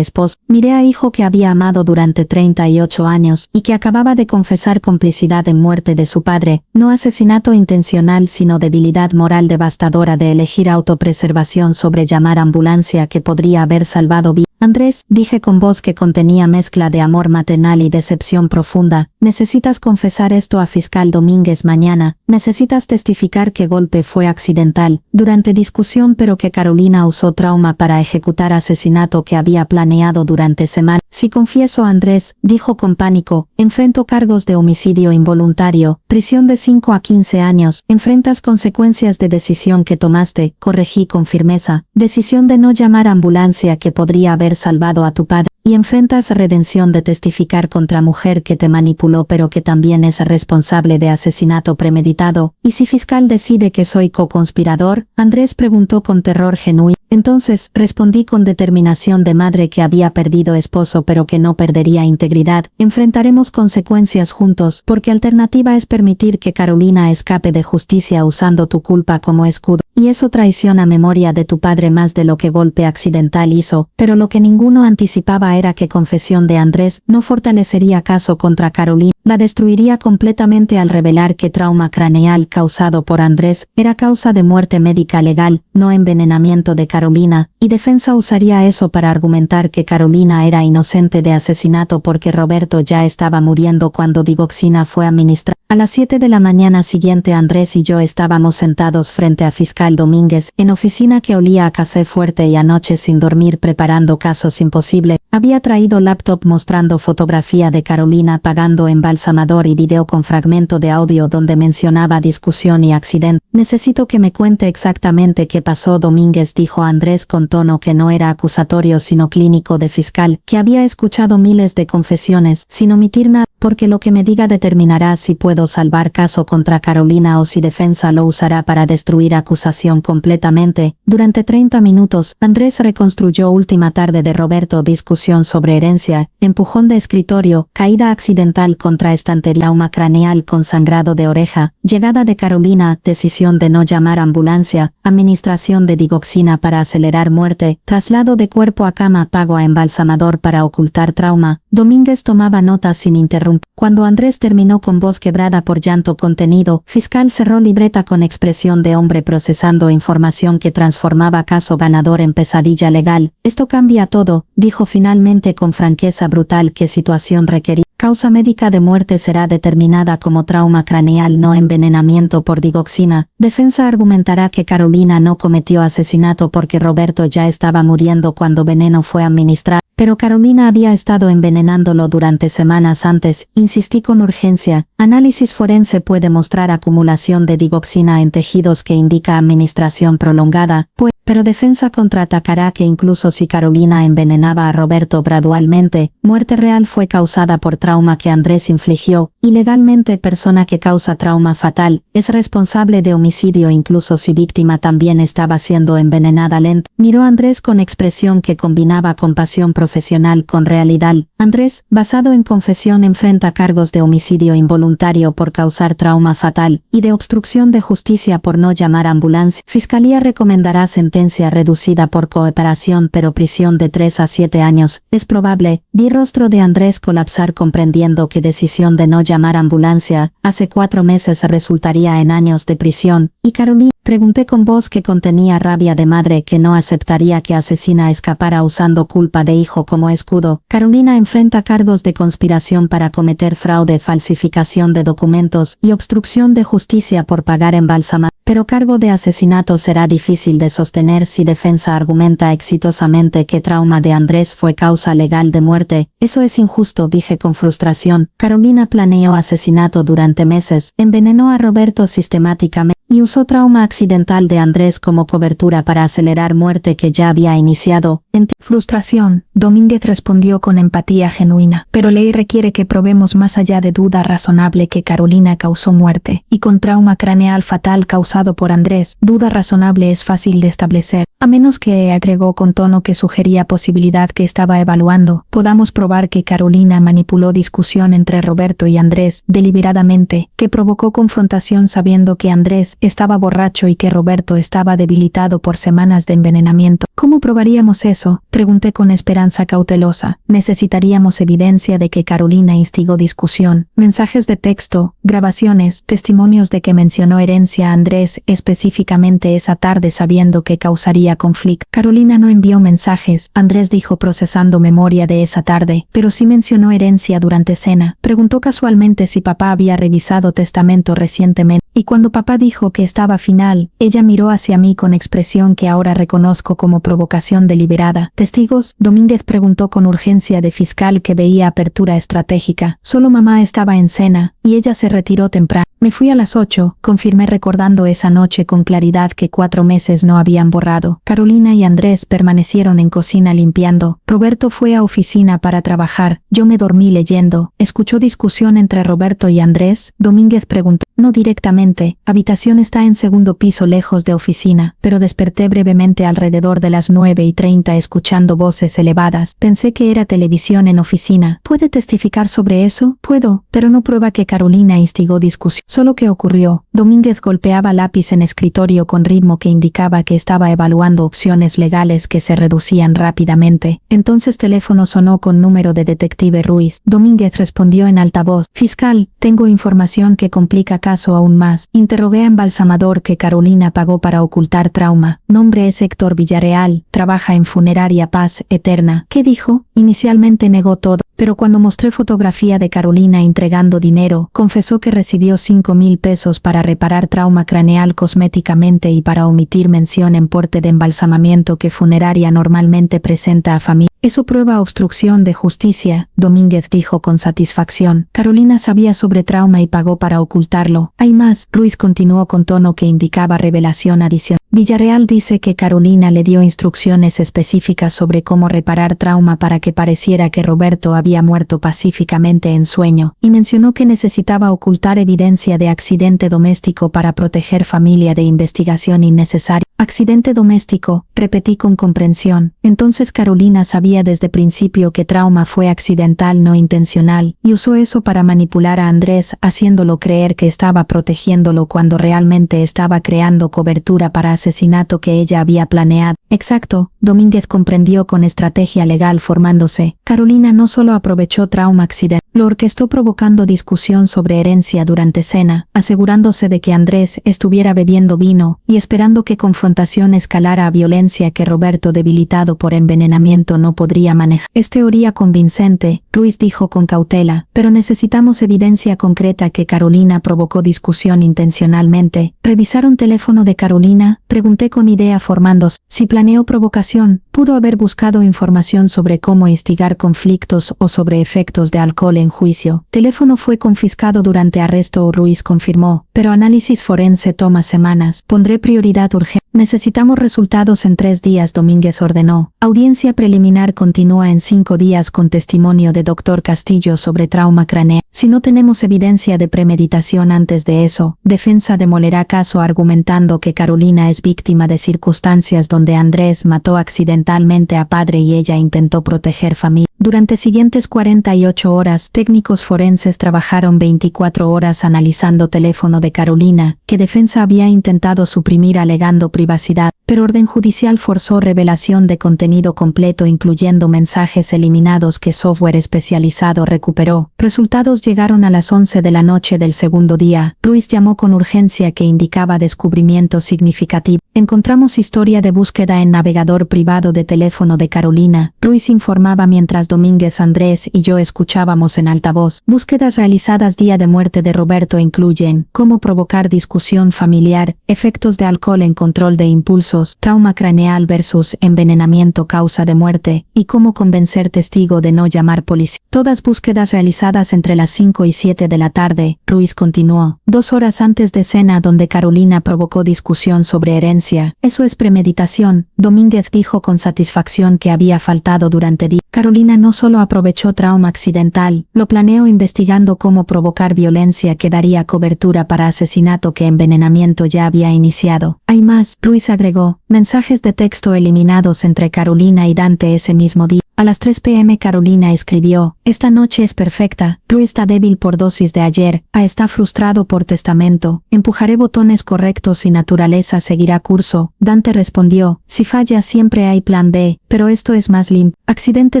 esposo. Miré a hijo que había amado durante 38 años, y que acababa de confesar complicidad en muerte de su padre, no asesinato intencional sino debilidad moral devastadora de elegir autopreservación sobre llamar ambulancia que podría haber salvado vidas. Andrés, dije con voz que contenía mezcla de amor maternal y decepción profunda, necesitas confesar esto a fiscal Domínguez mañana, necesitas testificar que golpe fue accidental, durante discusión pero que Carolina usó trauma para ejecutar asesinato que había planeado durante semanas. Si confieso, Andrés, dijo con pánico, enfrento cargos de homicidio involuntario, prisión de 5 a 15 años, enfrentas consecuencias de decisión que tomaste, corregí con firmeza, decisión de no llamar ambulancia que podría haber salvado a tu padre, y enfrentas redención de testificar contra mujer que te manipuló pero que también es responsable de asesinato premeditado. ¿Y si fiscal decide que soy co-conspirador? Andrés preguntó con terror genuino. Entonces, respondí con determinación de madre que había perdido esposo pero que no perdería integridad, enfrentaremos consecuencias juntos, porque alternativa es permitir que Carolina escape de justicia usando tu culpa como escudo. Y eso traiciona memoria de tu padre más de lo que golpe accidental hizo, pero lo que ninguno anticipaba era que confesión de Andrés no fortalecería caso contra Carolina, la destruiría completamente al revelar que trauma craneal causado por Andrés era causa de muerte médica legal, no envenenamiento de Carolina, y defensa usaría eso para argumentar que Carolina era inocente de asesinato porque Roberto ya estaba muriendo cuando digoxina fue administrada. A las 7 de la mañana siguiente Andrés y yo estábamos sentados frente a fiscal Domínguez, en oficina que olía a café fuerte y a noches sin dormir preparando casos imposibles. Había traído laptop mostrando fotografía de Carolina pagando embalsamador y video con fragmento de audio donde mencionaba discusión y accidente. Necesito que me cuente exactamente qué pasó, Domínguez, dijo Andrés con tono que no era acusatorio sino clínico de fiscal, que había escuchado miles de confesiones, sin omitir nada, porque lo que me diga determinará si puedo salvar caso contra Carolina o si defensa lo usará para destruir acusación completamente. Durante 30 minutos, Andrés reconstruyó última tarde de Roberto, discusión sobre herencia, empujón de escritorio, caída accidental contra estantería, trauma craneal con sangrado de oreja, llegada de Carolina, decisión de no llamar ambulancia, administración de digoxina para acelerar muerte, traslado de cuerpo a cama, pago a embalsamador para ocultar trauma. Domínguez tomaba notas sin interrumpir. Cuando Andrés terminó con voz quebrada por llanto contenido, fiscal cerró libreta con expresión de hombre procesando información que transformaba caso ganador en pesadilla legal. Esto cambia todo, dijo finalmente con franqueza brutal. ¿Qué situación requería? Causa médica de muerte será determinada como trauma craneal, no envenenamiento por digoxina. Defensa argumentará que Carolina no cometió asesinato porque Roberto ya estaba muriendo cuando veneno fue administrado. Pero Carolina había estado envenenándolo durante semanas antes, insistí con urgencia. Análisis forense puede mostrar acumulación de digoxina en tejidos que indica administración prolongada, pero defensa contraatacará que incluso si Carolina envenenaba a Roberto gradualmente, muerte real fue causada por trauma que Andrés infligió, y legalmente persona que causa trauma fatal, es responsable de homicidio incluso si víctima también estaba siendo envenenada lenta. Miró a Andrés con expresión que combinaba compasión profesional con realidad. Andrés, basado en confesión, enfrenta cargos de homicidio involuntario por causar trauma fatal, y de obstrucción de justicia por no llamar ambulancia. Fiscalía recomendará sentencia reducida por cooperación pero prisión de 3 a 7 años. Es probable, vi rostro de Andrés colapsar comprendiendo que decisión de no llamar ambulancia, hace 4 meses resultaría en años de prisión. ¿Y Carolina? Pregunté con voz que contenía rabia de madre que no aceptaría que asesina escapara usando culpa de hijo como escudo. Carolina enfrenta cargos de conspiración para cometer fraude, falsificación de documentos y obstrucción de justicia por pagar embalsamado. Pero cargo de asesinato será difícil de sostener si defensa argumenta exitosamente que trauma de Andrés fue causa legal de muerte. Eso es injusto, dije con frustración. Carolina planeó asesinato durante meses, envenenó a Roberto sistemáticamente y usó trauma accidental de Andrés como cobertura para acelerar muerte que ya había iniciado. Frustración, Domínguez respondió con empatía genuina, pero ley requiere que probemos más allá de duda razonable que Carolina causó muerte, y con trauma craneal fatal causado por Andrés, duda razonable es fácil de establecer, a menos que, agregó con tono que sugería posibilidad que estaba evaluando, podamos probar que Carolina manipuló discusión entre Roberto y Andrés deliberadamente, que provocó confrontación sabiendo que Andrés estaba borracho y que Roberto estaba debilitado por semanas de envenenamiento. ¿Cómo probaríamos eso?, pregunté con esperanza cautelosa. Necesitaríamos evidencia de que Carolina instigó discusión, mensajes de texto, grabaciones, testimonios de que mencionó herencia a Andrés específicamente esa tarde sabiendo que causaría conflicto. Carolina no envió mensajes, Andrés dijo procesando memoria de esa tarde, pero sí mencionó herencia durante cena. Preguntó casualmente si papá había revisado testamento recientemente, y cuando papá dijo que estaba final, ella miró hacia mí con expresión que ahora reconozco como provocación deliberada. ¿Testigos?, Domínguez preguntó con urgencia de fiscal que veía apertura estratégica. Solo mamá estaba en cena, y ella se retiró temprano. Me fui a las 8, confirmé recordando esa noche con claridad que 4 meses no habían borrado. Carolina y Andrés permanecieron en cocina limpiando. Roberto fue a oficina para trabajar. Yo me dormí leyendo. ¿Escuchó discusión entre Roberto y Andrés?, Domínguez preguntó. No directamente, habitación está en segundo piso lejos de oficina, pero desperté brevemente alrededor de las 9:30 escuchando voces elevadas. Pensé que era televisión en oficina. ¿Puede testificar sobre eso? Puedo, pero no prueba que Carolina instigó discusión. Solo que ocurrió. Domínguez golpeaba lápiz en escritorio con ritmo que indicaba que estaba evaluando opciones legales que se reducían rápidamente. Entonces teléfono sonó con número de detective Ruiz. Domínguez respondió en altavoz. Fiscal, tengo información que complica caso aún más. Interrogué a embalsamador que Carolina pagó para ocultar trauma. Nombre es Héctor Villarreal, trabaja en Funeraria Paz Eterna. ¿Qué dijo? Inicialmente negó todo, pero cuando mostré fotografía de Carolina entregando dinero, confesó que recibió 5,000 pesos para reparar trauma craneal cosméticamente y para omitir mención en porte de embalsamamiento que funeraria normalmente presenta a familia. Eso prueba obstrucción de justicia, Domínguez dijo con satisfacción. Carolina sabía sobre trauma y pagó para ocultarlo. Hay más, Ruiz continuó con tono que indicaba revelación adicional. Villarreal dice que Carolina le dio instrucciones específicas sobre cómo reparar trauma para que pareciera que Roberto había muerto pacíficamente en sueño, y mencionó que necesitaba ocultar evidencia de accidente doméstico para proteger familia de investigación innecesaria. Accidente doméstico, repetí con comprensión. Entonces Carolina sabía desde principio que trauma fue accidental no intencional, y usó eso para manipular a Andrés haciéndolo creer que estaba protegiéndolo cuando realmente estaba creando cobertura para asesinato que ella había planeado. Exacto, Domínguez comprendió con estrategia legal formándose. Carolina no solo aprovechó trauma accidental, lo orquestó provocando discusión sobre herencia durante cena, asegurándose alegrándose de que Andrés estuviera bebiendo vino y esperando que confrontación escalara a violencia que Roberto, debilitado por envenenamiento, no podría manejar. Es teoría convincente, Ruiz dijo con cautela, pero necesitamos evidencia concreta que Carolina provocó discusión intencionalmente. ¿Revisaron teléfono de Carolina? Pregunté con idea formándose. Si planeó provocación, pudo haber buscado información sobre cómo instigar conflictos o sobre efectos de alcohol en juicio. Teléfono fue confiscado durante arresto, Ruiz confirmó, pero análisis forense toma semanas. Pondré prioridad urgente. Necesitamos resultados en 3 días, Domínguez ordenó. Audiencia preliminar continúa en 5 días con testimonio de Dr. Castillo sobre trauma craneal. Si no tenemos evidencia de premeditación antes de eso, defensa demolerá caso argumentando que Carolina es víctima de circunstancias donde Andrés mató accidentalmente a padre y ella intentó proteger familia. Durante siguientes 48 horas, técnicos forenses trabajaron 24 horas analizando teléfono de Carolina, que defensa había intentado suprimir alegando privacidad, pero orden judicial forzó revelación de contenido completo incluyendo mensajes eliminados que software especializado recuperó. Resultados llegaron a las 11 de la noche del segundo día. Ruiz llamó con urgencia que indicaba descubrimiento significativo. Encontramos historia de búsqueda en navegador privado de teléfono de Carolina. Ruiz informaba mientras Domínguez, Andrés y yo escuchábamos en altavoz. Búsquedas realizadas día de muerte de Roberto incluyen cómo provocar discusión familiar, efectos de alcohol en control de impulsos, trauma craneal versus envenenamiento causa de muerte, y cómo convencer testigo de no llamar policía. Todas búsquedas realizadas entre las 5 y 7 de la tarde, Ruiz continuó. 2 horas antes de cena donde Carolina provocó discusión sobre herencia. Eso es premeditación, Domínguez dijo con satisfacción que había faltado durante días. Carolina no solo aprovechó trauma accidental, lo planeó investigando cómo provocar violencia que daría cobertura para asesinato que envenenamiento ya había iniciado. Hay más, Ruiz agregó, mensajes de texto eliminados entre Carolina y Dante ese mismo día. A las 3 p.m. Carolina escribió, esta noche es perfecta, Ru está débil por dosis de ayer, A está frustrado por testamento, empujaré botones correctos y naturaleza seguirá curso. Dante respondió, si falla siempre hay plan B, pero esto es más limpio. Accidente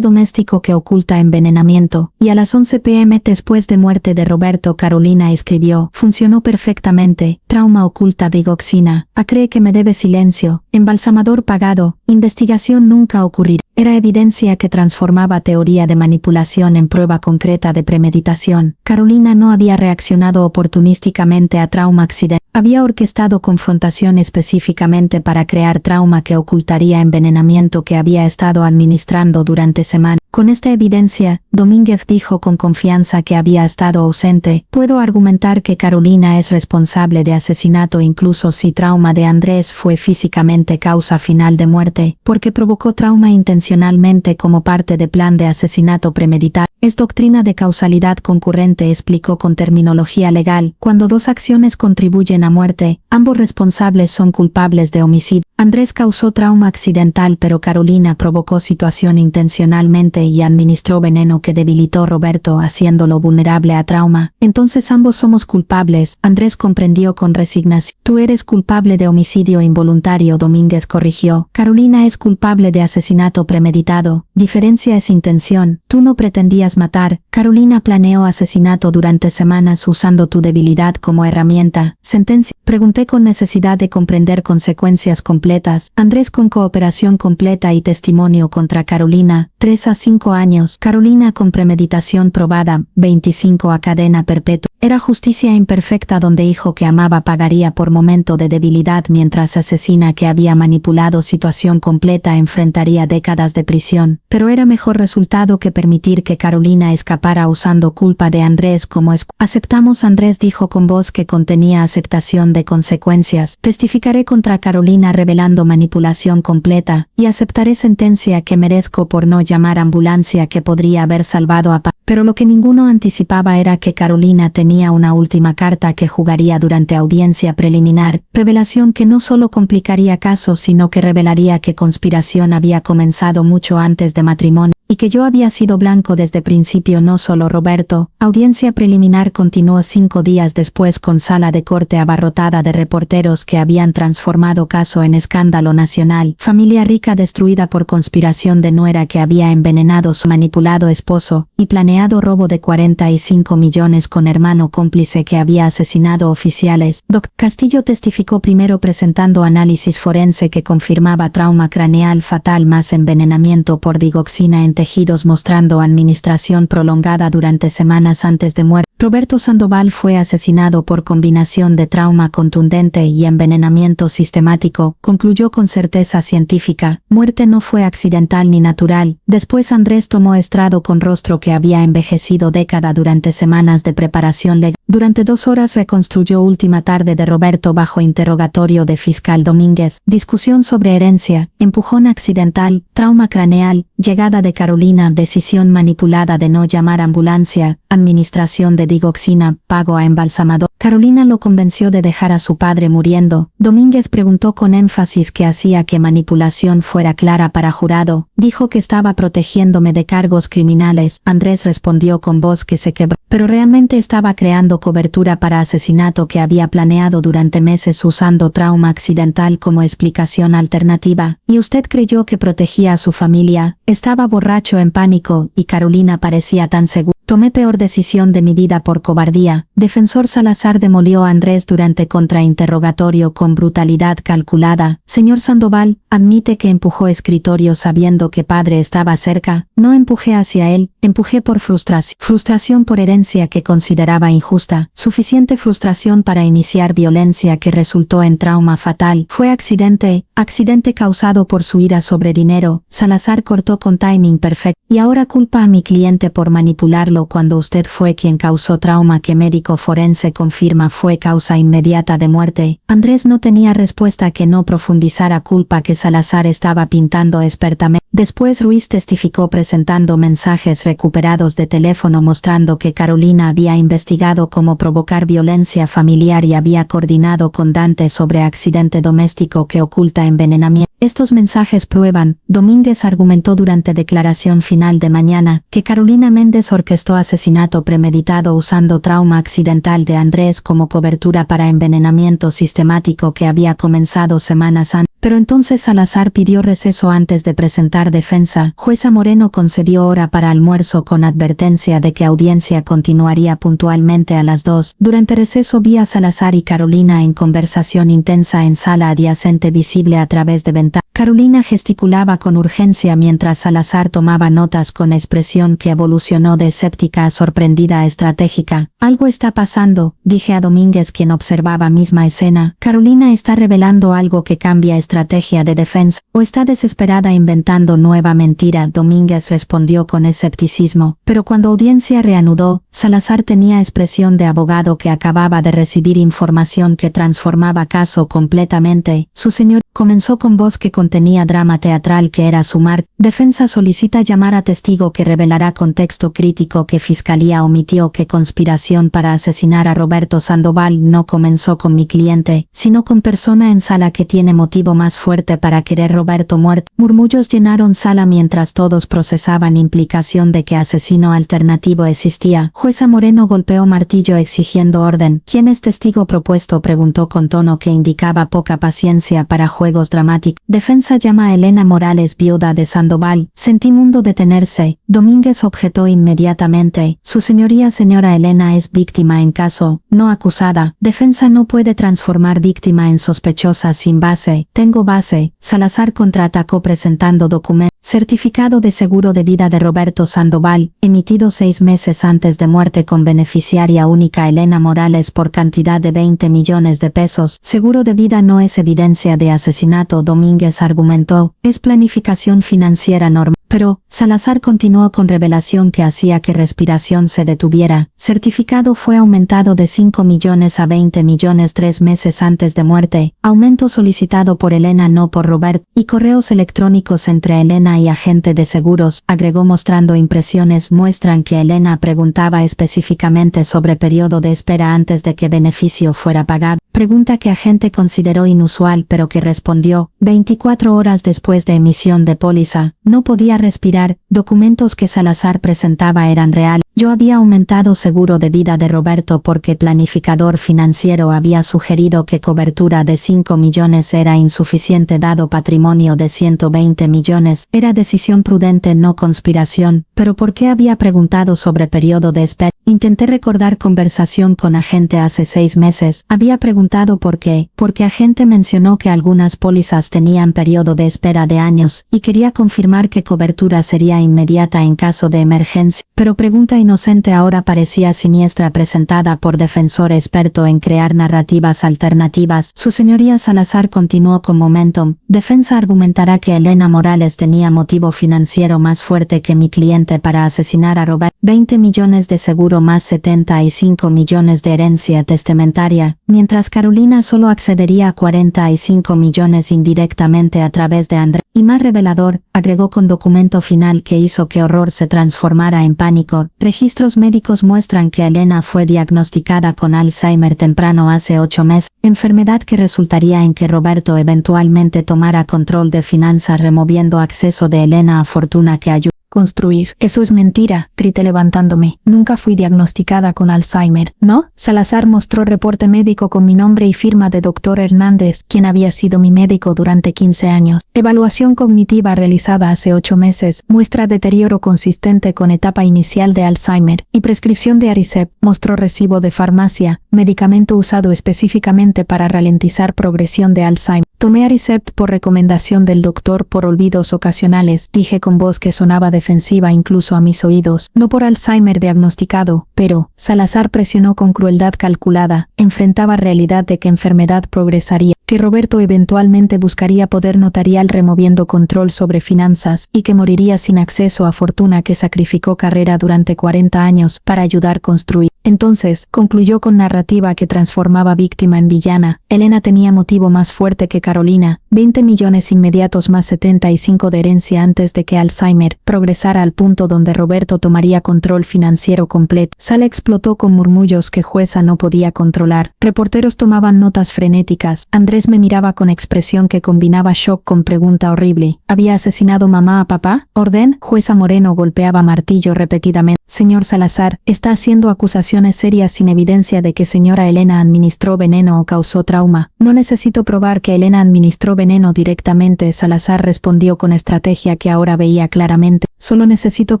doméstico que oculta envenenamiento. Y a las 11 p.m. después de muerte de Roberto, Carolina escribió, funcionó perfectamente, trauma oculta digoxina, A cree que me debe silencio, embalsamador pagado, investigación nunca ocurrirá. Era evidencia que transformaba teoría de manipulación en prueba concreta de premeditación. Carolina no había reaccionado oportunísticamente a trauma accidental. Había orquestado confrontación específicamente para crear trauma que ocultaría envenenamiento que había estado administrando durante semanas. Con esta evidencia, Domínguez dijo con confianza que había estado ausente. Puedo argumentar que Carolina es responsable de asesinato incluso si trauma de Andrés fue físicamente causa final de muerte, porque provocó trauma intencionalmente como parte de plan de asesinato premeditado. Es doctrina de causalidad concurrente, explicó con terminología legal. Cuando 2 acciones contribuyen a muerte, ambos responsables son culpables de homicidio. Andrés causó trauma accidental pero Carolina provocó situación intencionalmente y administró veneno que debilitó a Roberto haciéndolo vulnerable a trauma. Entonces ambos somos culpables, Andrés comprendió con resignación. Tú eres culpable de homicidio involuntario, Domínguez corrigió. Carolina es culpable de asesinato premeditado. Diferencia es intención. Tú no pretendías matar. Carolina planeó asesinato durante semanas usando tu debilidad como herramienta. Sentencia. Pregunté con necesidad de comprender consecuencias completas. Andrés con cooperación completa y testimonio contra Carolina, 3 a 5 años. Carolina con premeditación probada, 25 a cadena perpetua. Era justicia imperfecta donde hijo que amaba pagaría por momento de debilidad mientras asesina que había manipulado situación completa enfrentaría décadas de prisión. Pero era mejor resultado que permitir que Carolina escapara usando culpa de Andrés como Aceptamos, Andrés dijo con voz que contenía aceptación de consecuencias. Testificaré contra Carolina revelando manipulación completa, y aceptaré sentencia que merezco por no llamar ambulancia que podría haber salvado a Pero lo que ninguno anticipaba era que Carolina tenía una última carta que jugaría durante audiencia preliminar, revelación que no solo complicaría casos sino que revelaría que conspiración había comenzado mucho antes de matrimonio, y que yo había sido blanco desde principio, no solo Roberto. Audiencia preliminar continuó 5 días después con sala de corte abarrotada de reporteros que habían transformado caso en escándalo nacional. Familia rica destruida por conspiración de nuera que había envenenado su manipulado esposo, y planeado planeado robo de 45 millones con hermano cómplice que había asesinado oficiales. Dr. Castillo testificó primero presentando análisis forense que confirmaba trauma craneal fatal más envenenamiento por digoxina en tejidos mostrando administración prolongada durante semanas antes de muerte. Roberto Sandoval fue asesinado por combinación de trauma contundente y envenenamiento sistemático, concluyó con certeza científica. Muerte no fue accidental ni natural. Después Andrés tomó estrado con rostro que había envejecido década durante semanas de preparación legal. Durante 2 horas reconstruyó última tarde de Roberto bajo interrogatorio de fiscal Domínguez. Discusión sobre herencia, empujón accidental, trauma craneal, llegada de Carolina, decisión manipulada de no llamar ambulancia, administración de digoxina, pago a embalsamador. Carolina lo convenció de dejar a su padre muriendo. Domínguez preguntó con énfasis qué hacía que manipulación fuera clara para jurado. Dijo que estaba protegiéndome de cargos criminales. Andrés respondió con voz que se quebró, pero realmente estaba creando cobertura para asesinato que había planeado durante meses usando trauma accidental como explicación alternativa. ¿Y usted creyó que protegía a su familia? Estaba borracho en pánico, y Carolina parecía tan segura. Tomé peor decisión de mi vida por cobardía. Defensor Salazar demolió a Andrés durante contrainterrogatorio con brutalidad calculada. Señor Sandoval, admite que empujó escritorio sabiendo que padre estaba cerca. No empujé hacia él, empujé por frustración. Frustración por herencia que consideraba injusta. Suficiente frustración para iniciar violencia que resultó en trauma fatal. Fue accidente causado por su ira sobre dinero. Salazar cortó con timing perfecto. Y ahora culpa a mi cliente por manipularlo cuando usted fue quien causó trauma que médico forense confirma fue causa inmediata de muerte. Andrés no tenía respuesta que no profundizara culpa que Salazar estaba pintando expertamente. Después Ruiz testificó presentando mensajes recuperados de teléfono mostrando que Carolina había investigado cómo provocar violencia familiar y había coordinado con Dante sobre accidente doméstico que oculta envenenamiento. Estos mensajes prueban, Domínguez argumentó durante declaración final de mañana, que Carolina Méndez orquestó asesinato premeditado usando trauma accidental de Andrés como cobertura para envenenamiento sistemático que había comenzado semanas antes. Pero entonces Salazar pidió receso antes de presentar defensa. Jueza Moreno concedió hora para almuerzo con advertencia de que audiencia continuaría puntualmente a las 2. Durante receso vi a Salazar y Carolina en conversación intensa en sala adyacente visible a través de ventana. Carolina gesticulaba con urgencia mientras Salazar tomaba notas con expresión que evolucionó de escéptica a sorprendida a estratégica. Algo está pasando, dije a Domínguez quien observaba misma escena. Carolina está revelando algo que cambia estrategia de defensa, o está desesperada inventando nueva mentira. Domínguez respondió con escepticismo, pero cuando audiencia reanudó, Salazar tenía expresión de abogado que acababa de recibir información que transformaba caso completamente. Su señor comenzó con voz que contenía drama teatral que era su marca. Defensa solicita llamar a testigo que revelará contexto crítico que fiscalía omitió que conspiración para asesinar a Roberto Sandoval no comenzó con mi cliente, sino con persona en sala que tiene motivo más fuerte para querer Roberto muerto. Murmullos llenaron sala mientras todos procesaban implicación de que asesino alternativo existía. Jueza Moreno golpeó martillo exigiendo orden. ¿Quién es testigo propuesto?, preguntó con tono que indicaba poca paciencia para juegos dramáticos. Defensa llama a Elena Morales, viuda de Sandoval. Sentí mundo detenerse. Domínguez objetó inmediatamente. Su señoría señora Elena es víctima en caso, no acusada. Defensa no puede transformar víctima en sospechosa sin base. Tengo base. Salazar contraatacó presentando documento. Certificado de seguro de vida de Roberto Sandoval, emitido 6 meses antes de muerte con beneficiaria única Elena Morales por cantidad de 20 millones de pesos. Seguro de vida no es evidencia de asesinato, Domínguez argumentó, es planificación financiera normal. Pero, Salazar continuó con revelación que hacía que respiración se detuviera. Certificado fue aumentado de 5 millones a 20 millones 3 meses antes de muerte. Aumento solicitado por Elena no por Robert. Y correos electrónicos entre Elena y agente de seguros, agregó mostrando impresiones muestran que Elena preguntaba específicamente sobre periodo de espera antes de que beneficio fuera pagado. Pregunta que agente consideró inusual pero que respondió, 24 horas después de emisión de póliza. No podía respirar, documentos que Salazar presentaba eran reales. Yo había aumentado seguro de vida de Roberto porque planificador financiero había sugerido que cobertura de 5 millones era insuficiente dado patrimonio de 120 millones. Era decisión prudente, no conspiración. Pero ¿por qué había preguntado sobre periodo de espera? Intenté recordar conversación con agente hace 6 meses. Había preguntado por qué. Porque agente mencionó que algunas pólizas tenían periodo de espera de años y quería confirmar que cobertura sería inmediata en caso de emergencia. Pero pregunta inocente ahora parecía siniestra presentada por defensor experto en crear narrativas alternativas. Su señoría Salazar continuó con Momentum. Defensa argumentará que Elena Morales tenía motivo financiero más fuerte que mi cliente para asesinar a Robert. 20 millones de seguro más 75 millones de herencia testamentaria, mientras Carolina solo accedería a 45 millones indirectamente a través de Andrés. Y más revelador, agregó con documento final que hizo que horror se transformara en pánico. Registros médicos muestran que Elena fue diagnosticada con Alzheimer temprano hace 8 meses, enfermedad que resultaría en que Roberto eventualmente tomara control de finanzas removiendo acceso de Elena a fortuna que ayudó. Construir. Eso es mentira, grité levantándome. Nunca fui diagnosticada con Alzheimer, ¿no? Salazar mostró reporte médico con mi nombre y firma de Dr. Hernández, quien había sido mi médico durante 15 años. Evaluación cognitiva realizada hace 8 meses, muestra deterioro consistente con etapa inicial de Alzheimer, y prescripción de Aricept, mostró recibo de farmacia, medicamento usado específicamente para ralentizar progresión de Alzheimer. Tomé Aricept por recomendación del doctor por olvidos ocasionales, dije con voz que sonaba defensiva incluso a mis oídos, no por Alzheimer diagnosticado, pero Salazar presionó con crueldad calculada, enfrentaba realidad de que enfermedad progresaría, que Roberto eventualmente buscaría poder notarial removiendo control sobre finanzas y que moriría sin acceso a fortuna que sacrificó carrera durante 40 años para ayudar a construir. Entonces, concluyó con narrativa que transformaba víctima en villana. Elena tenía motivo más fuerte que Carolina, 20 millones inmediatos más 75 de herencia antes de que Alzheimer progresara al punto donde Roberto tomaría control financiero completo. Sala explotó con murmullos que jueza no podía controlar. Reporteros tomaban notas frenéticas. Andrés me miraba con expresión que combinaba shock con pregunta horrible. ¿Había asesinado mamá a papá? ¿Orden? Jueza Moreno golpeaba martillo repetidamente. Señor Salazar, está haciendo acusaciones serias sin evidencia de que señora Elena administró veneno o causó trauma. No necesito probar que Elena administró veneno directamente, Salazar respondió con estrategia que ahora veía claramente. Solo necesito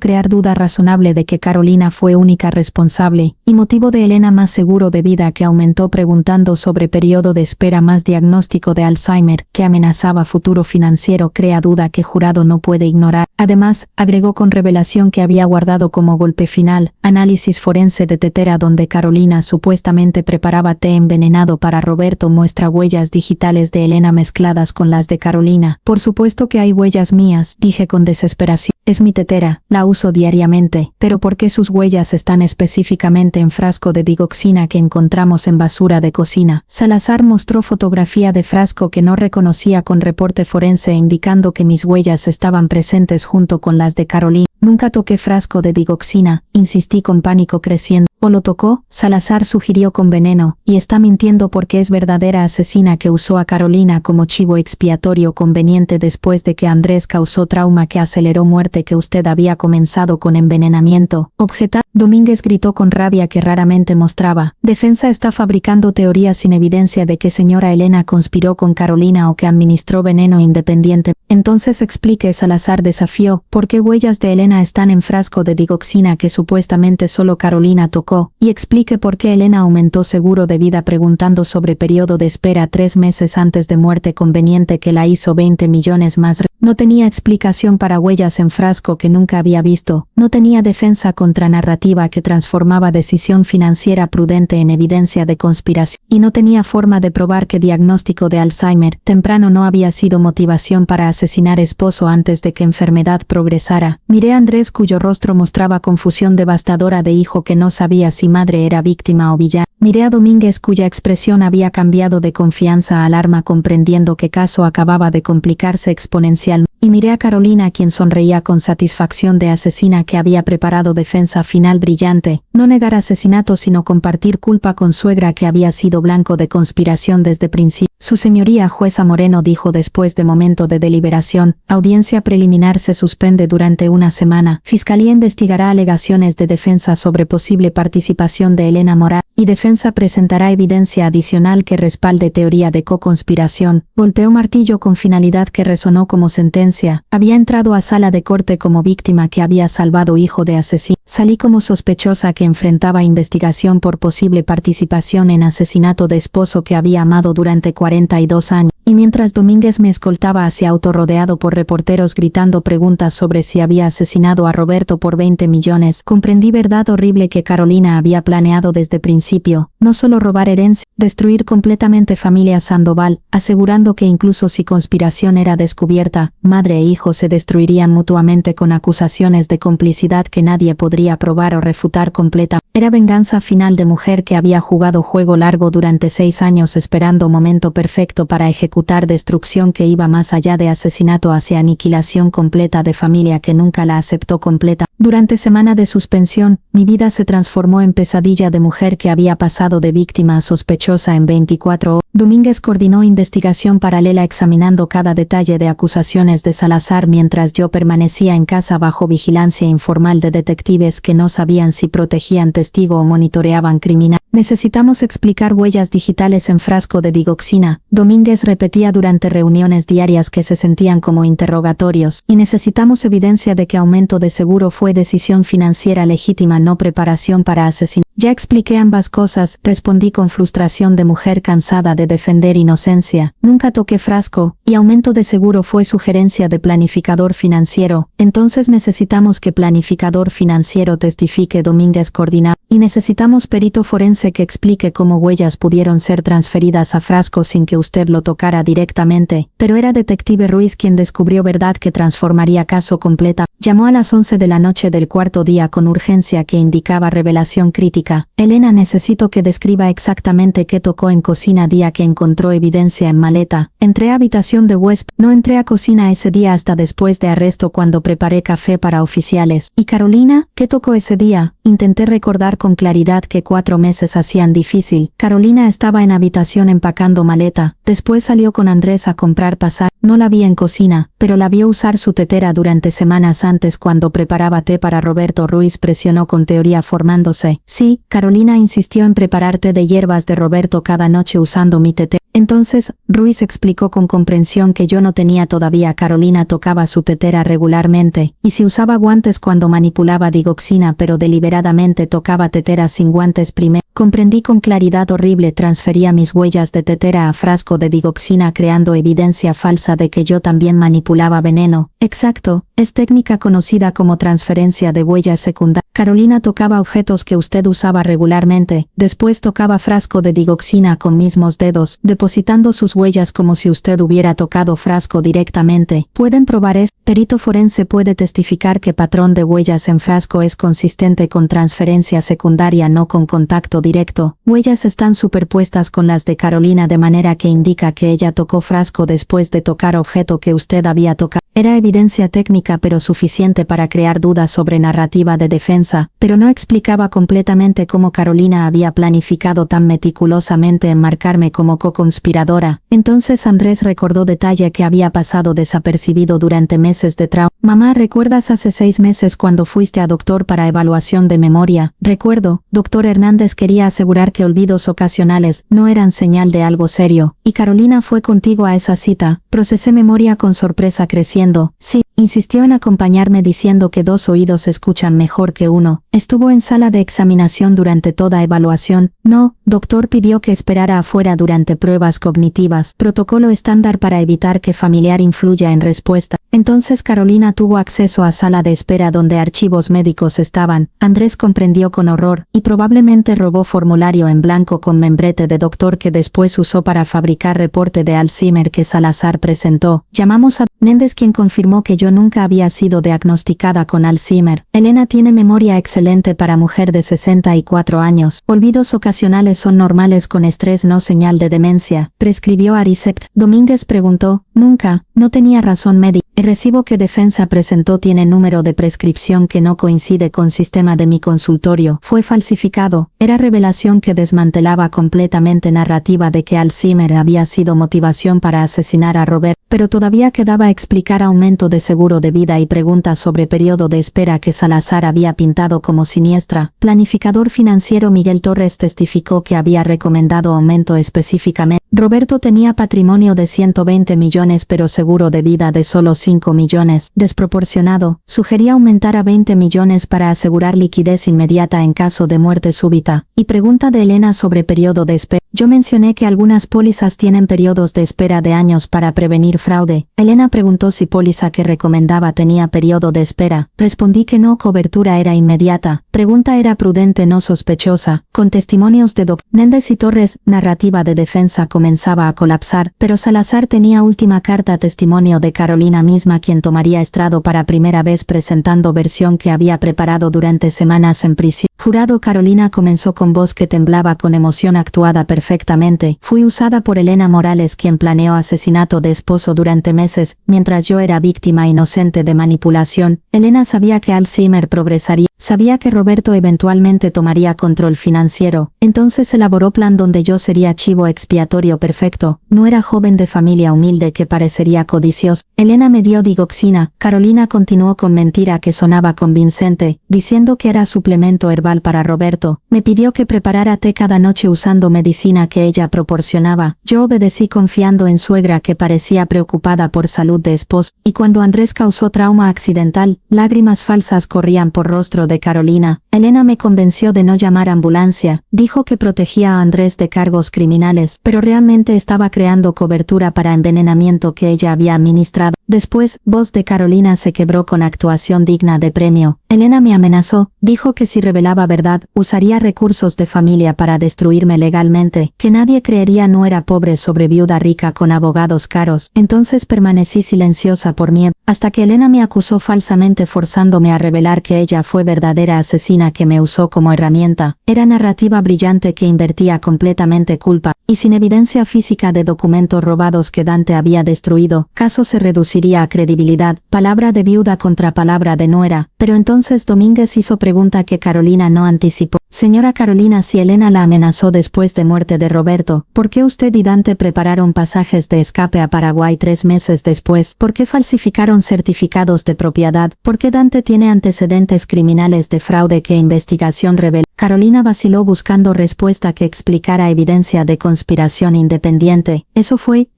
crear duda razonable de que Carolina fue única responsable, y motivo de Elena más seguro de vida que aumentó preguntando sobre periodo de espera más diagnóstico de Alzheimer, que amenazaba futuro financiero crea duda que jurado no puede ignorar. Además, agregó con revelación que había guardado como golpe final, análisis forense de tetera donde Carolina supuestamente preparaba té envenenado para Roberto muestra huellas digitales de Elena mezcladas con las de Carolina. Por supuesto que hay huellas mías, dije con desesperación. Es mi tetera, la uso diariamente, pero ¿por qué sus huellas están específicamente en frasco de digoxina que encontramos en basura de cocina? Salazar mostró fotografía de frasco que no reconocía con reporte forense indicando que mis huellas estaban presentes junto con las de Carolina. Nunca toqué frasco de digoxina, insistí con pánico creciendo. ¿O lo tocó? Salazar sugirió con veneno, y está mintiendo porque es verdadera asesina que usó a Carolina como chivo expiatorio conveniente después de que Andrés causó trauma que aceleró muerte que usted había comenzado con envenenamiento. Objeta. Domínguez gritó con rabia que raramente mostraba. Defensa está fabricando teorías sin evidencia de que señora Elena conspiró con Carolina o que administró veneno independiente. Entonces explique, Salazar desafió, por qué huellas de Elena están en frasco de digoxina que supuestamente solo Carolina tocó, y explique por qué Elena aumentó seguro de vida preguntando sobre periodo de espera 3 meses antes de muerte conveniente que la hizo 20 millones más. No tenía explicación para huellas en frasco que nunca había visto, no tenía defensa contra narrativa que transformaba decisión financiera prudente en evidencia de conspiración, y no tenía forma de probar que diagnóstico de Alzheimer temprano no había sido motivación para asesinar esposo antes de que enfermedad progresara. Miré a Andrés cuyo rostro mostraba confusión devastadora de hijo que no sabía si madre era víctima o villana. Miré a Domínguez cuya expresión había cambiado de confianza a alarma comprendiendo que caso acababa de complicarse exponencialmente. Y miré a Carolina, quien sonreía con satisfacción de asesina que había preparado defensa final brillante, no negar asesinato sino compartir culpa con suegra que había sido blanco de conspiración desde principio. Su señoría jueza Moreno dijo después de momento de deliberación, audiencia preliminar se suspende durante una semana, Fiscalía investigará alegaciones de defensa sobre posible participación de Elena Morales, y defensa presentará evidencia adicional que respalde teoría de co-conspiración. Golpeó martillo con finalidad que resonó como sentencia. Había entrado a sala de corte como víctima que había salvado hijo de asesino. Salí como sospechosa que enfrentaba investigación por posible participación en asesinato de esposo que había amado durante 42 años. Y mientras Domínguez me escoltaba hacia auto rodeado por reporteros gritando preguntas sobre si había asesinado a Roberto por 20 millones, comprendí verdad horrible que Carolina había planeado desde principio, no solo robar herencia, destruir completamente familia Sandoval, asegurando que incluso si conspiración era descubierta, madre e hijo se destruirían mutuamente con acusaciones de complicidad que nadie podría probar o refutar completa. Era venganza final de mujer que había jugado juego largo durante 6 años esperando momento perfecto para ejecutar destrucción que iba más allá de asesinato hacia aniquilación completa de familia que nunca la aceptó completa. Durante semana de suspensión, mi vida se transformó en pesadilla de mujer que había pasado de víctima a sospechosa en 24 horas. Domínguez coordinó investigación paralela examinando cada detalle de acusaciones de Salazar mientras yo permanecía en casa bajo vigilancia informal de detectives que no sabían si protegían testigo o monitoreaban criminal. Necesitamos explicar huellas digitales en frasco de digoxina, Domínguez repetía durante reuniones diarias que se sentían como interrogatorios, y necesitamos evidencia de que aumento de seguro fue decisión financiera legítima, no preparación para asesinar. Ya expliqué ambas cosas, respondí con frustración de mujer cansada de defender inocencia. Nunca toqué frasco, y aumento de seguro fue sugerencia de planificador financiero. Entonces necesitamos que planificador financiero testifique, Domínguez coordina, y necesitamos perito forense que explique cómo huellas pudieron ser transferidas a frasco sin que usted lo tocara directamente. Pero era detective Ruiz quien descubrió verdad que transformaría caso completa. Llamó a las 11 de la noche del cuarto día con urgencia que indicaba revelación crítica. Elena, necesito que describa exactamente qué tocó en cocina día que encontró evidencia en maleta. Entré a habitación de huésped, no entré a cocina ese día hasta después de arresto cuando preparé café para oficiales. ¿Y Carolina? ¿Qué tocó ese día? Intenté recordar con claridad que 4 meses hacían difícil. Carolina estaba en habitación empacando maleta. Después salió con Andrés a comprar pasaje. No la vi en cocina, pero la vio usar su tetera durante semanas antes cuando preparaba té para Roberto. Ruiz presionó con teoría formándose. Sí, Carolina insistió en preparar té de hierbas de Roberto cada noche usando mi tetera. Entonces, Ruiz explicó con comprensión que yo no tenía todavía. Carolina tocaba su tetera regularmente, y si usaba guantes cuando manipulaba digoxina pero deliberadamente tocaba tetera sin guantes primero. Comprendí con claridad horrible, transfería mis huellas de tetera a frasco de digoxina creando evidencia falsa de que yo también manipulaba veneno. Exacto, es técnica conocida como transferencia de huellas secundarias. Carolina tocaba objetos que usted usaba regularmente, después tocaba frasco de digoxina con mismos dedos, depositando sus huellas como si usted hubiera tocado frasco directamente. ¿Pueden probar esto? Perito forense puede testificar que patrón de huellas en frasco es consistente con transferencia secundaria, no con contacto directo. Huellas están superpuestas con las de Carolina de manera que indica que ella tocó frasco después de tocar objeto que usted había tocado. Era evidencia técnica pero suficiente para crear dudas sobre narrativa de defensa, pero no explicaba completamente cómo Carolina había planificado tan meticulosamente enmarcarme como co-conspiradora. Entonces Andrés recordó detalle que había pasado desapercibido durante meses de trauma. Mamá, ¿recuerdas hace 6 meses cuando fuiste a doctor para evaluación de memoria? Recuerdo, doctor Hernández quería asegurar que olvidos ocasionales no eran señal de algo serio. ¿Y Carolina fue contigo a esa cita? Procesé memoria con sorpresa creciendo. Sí, insistió en acompañarme diciendo que 2 oídos escuchan mejor que uno. Estuvo en sala de examinación durante toda evaluación. No, doctor pidió que esperara afuera durante pruebas cognitivas. Protocolo estándar para evitar que familiar influya en respuesta. Entonces Carolina tuvo acceso a sala de espera donde archivos médicos estaban. Andrés comprendió con horror, y probablemente robó formulario en blanco con membrete de doctor que después usó para fabricar reporte de Alzheimer que Salazar presentó. Llamamos a Méndez, quien confirmó que yo nunca había sido diagnosticada con Alzheimer. Elena tiene memoria excelente para mujer de 64 años. Olvidos ocasionales son normales con estrés, no señal de demencia, prescribió Aricept. Domínguez preguntó, nunca, no tenía razón médica. El recibo que defensa presentó tiene número de prescripción que no coincide con sistema de mi consultorio. Fue falsificado. Era revelación que desmantelaba completamente narrativa de que Alzheimer había sido motivación para asesinar a Robert. Pero todavía quedaba explicar aumento de seguro de vida y preguntas sobre periodo de espera que Salazar había pintado como siniestra. Planificador financiero Miguel Torres testificó que había recomendado aumento específicamente. Roberto tenía patrimonio de 120 millones pero seguro de vida de solo 5 millones. Desproporcionado. Sugería aumentar a 20 millones para asegurar liquidez inmediata en caso de muerte súbita. Y pregunta de Elena sobre periodo de espera. Yo mencioné que algunas pólizas tienen periodos de espera de años para prevenir fraude. Elena preguntó si póliza que recomendaba tenía periodo de espera. Respondí que no, cobertura era inmediata. Pregunta era prudente, no sospechosa. Con testimonios de Méndez y Torres, narrativa de defensa comenzaba a colapsar, pero Salazar tenía última carta, testimonio de Carolina misma, quien tomaría estrado para primera vez presentando versión que había preparado durante semanas en prisión. Jurado. Carolina comenzó con voz que temblaba, con emoción actuada perfectamente. Fui usada por Elena Morales, quien planeó asesinato de esposo durante meses, mientras yo era víctima inocente de manipulación. Elena sabía que Alzheimer progresaría. Sabía que Roberto eventualmente tomaría control financiero. Entonces elaboró plan donde yo sería chivo expiatorio perfecto. No era joven de familia humilde que parecería codicioso. Elena me dio digoxina. Carolina continuó con mentira que sonaba convincente, diciendo que era suplemento herbal para Roberto. Me pidió que preparara té cada noche usando medicina que ella proporcionaba. Yo obedecí confiando en suegra que parecía preocupada por salud de esposo. Y cuando Andrés causó trauma accidental, lágrimas falsas corrían por rostro de Carolina. Elena me convenció de no llamar ambulancia. Dijo que protegía a Andrés de cargos criminales, pero realmente estaba creando cobertura para envenenamiento que ella había administrado. Después, voz de Carolina se quebró con actuación digna de premio. Elena me amenazó. Dijo que si revelaba verdad, usaría recursos de familia para destruirme legalmente, que nadie creería no era pobre sobre viuda rica con abogados caros. Entonces permanecí silenciosa por miedo, hasta que Elena me acusó falsamente, forzándome a revelar que ella fue verdadera asesina que me usó como herramienta. Era narrativa brillante que invertía completamente culpa, y sin evidencia física de documentos robados que Dante había destruido, caso se reduciría a credibilidad, palabra de viuda contra palabra de nuera. Pero entonces Domínguez hizo pregunta que Carolina no anticipó. Señora Carolina, si Elena la amenazó después de muerte de Roberto, ¿por qué usted y Dante prepararon pasajes de escape a Paraguay 3 meses después? ¿Por qué falsificaron certificados de propiedad? ¿Por qué Dante tiene antecedentes criminales de fraude que investigación reveló? Carolina vaciló buscando respuesta que explicara evidencia de conspiración independiente. Eso fue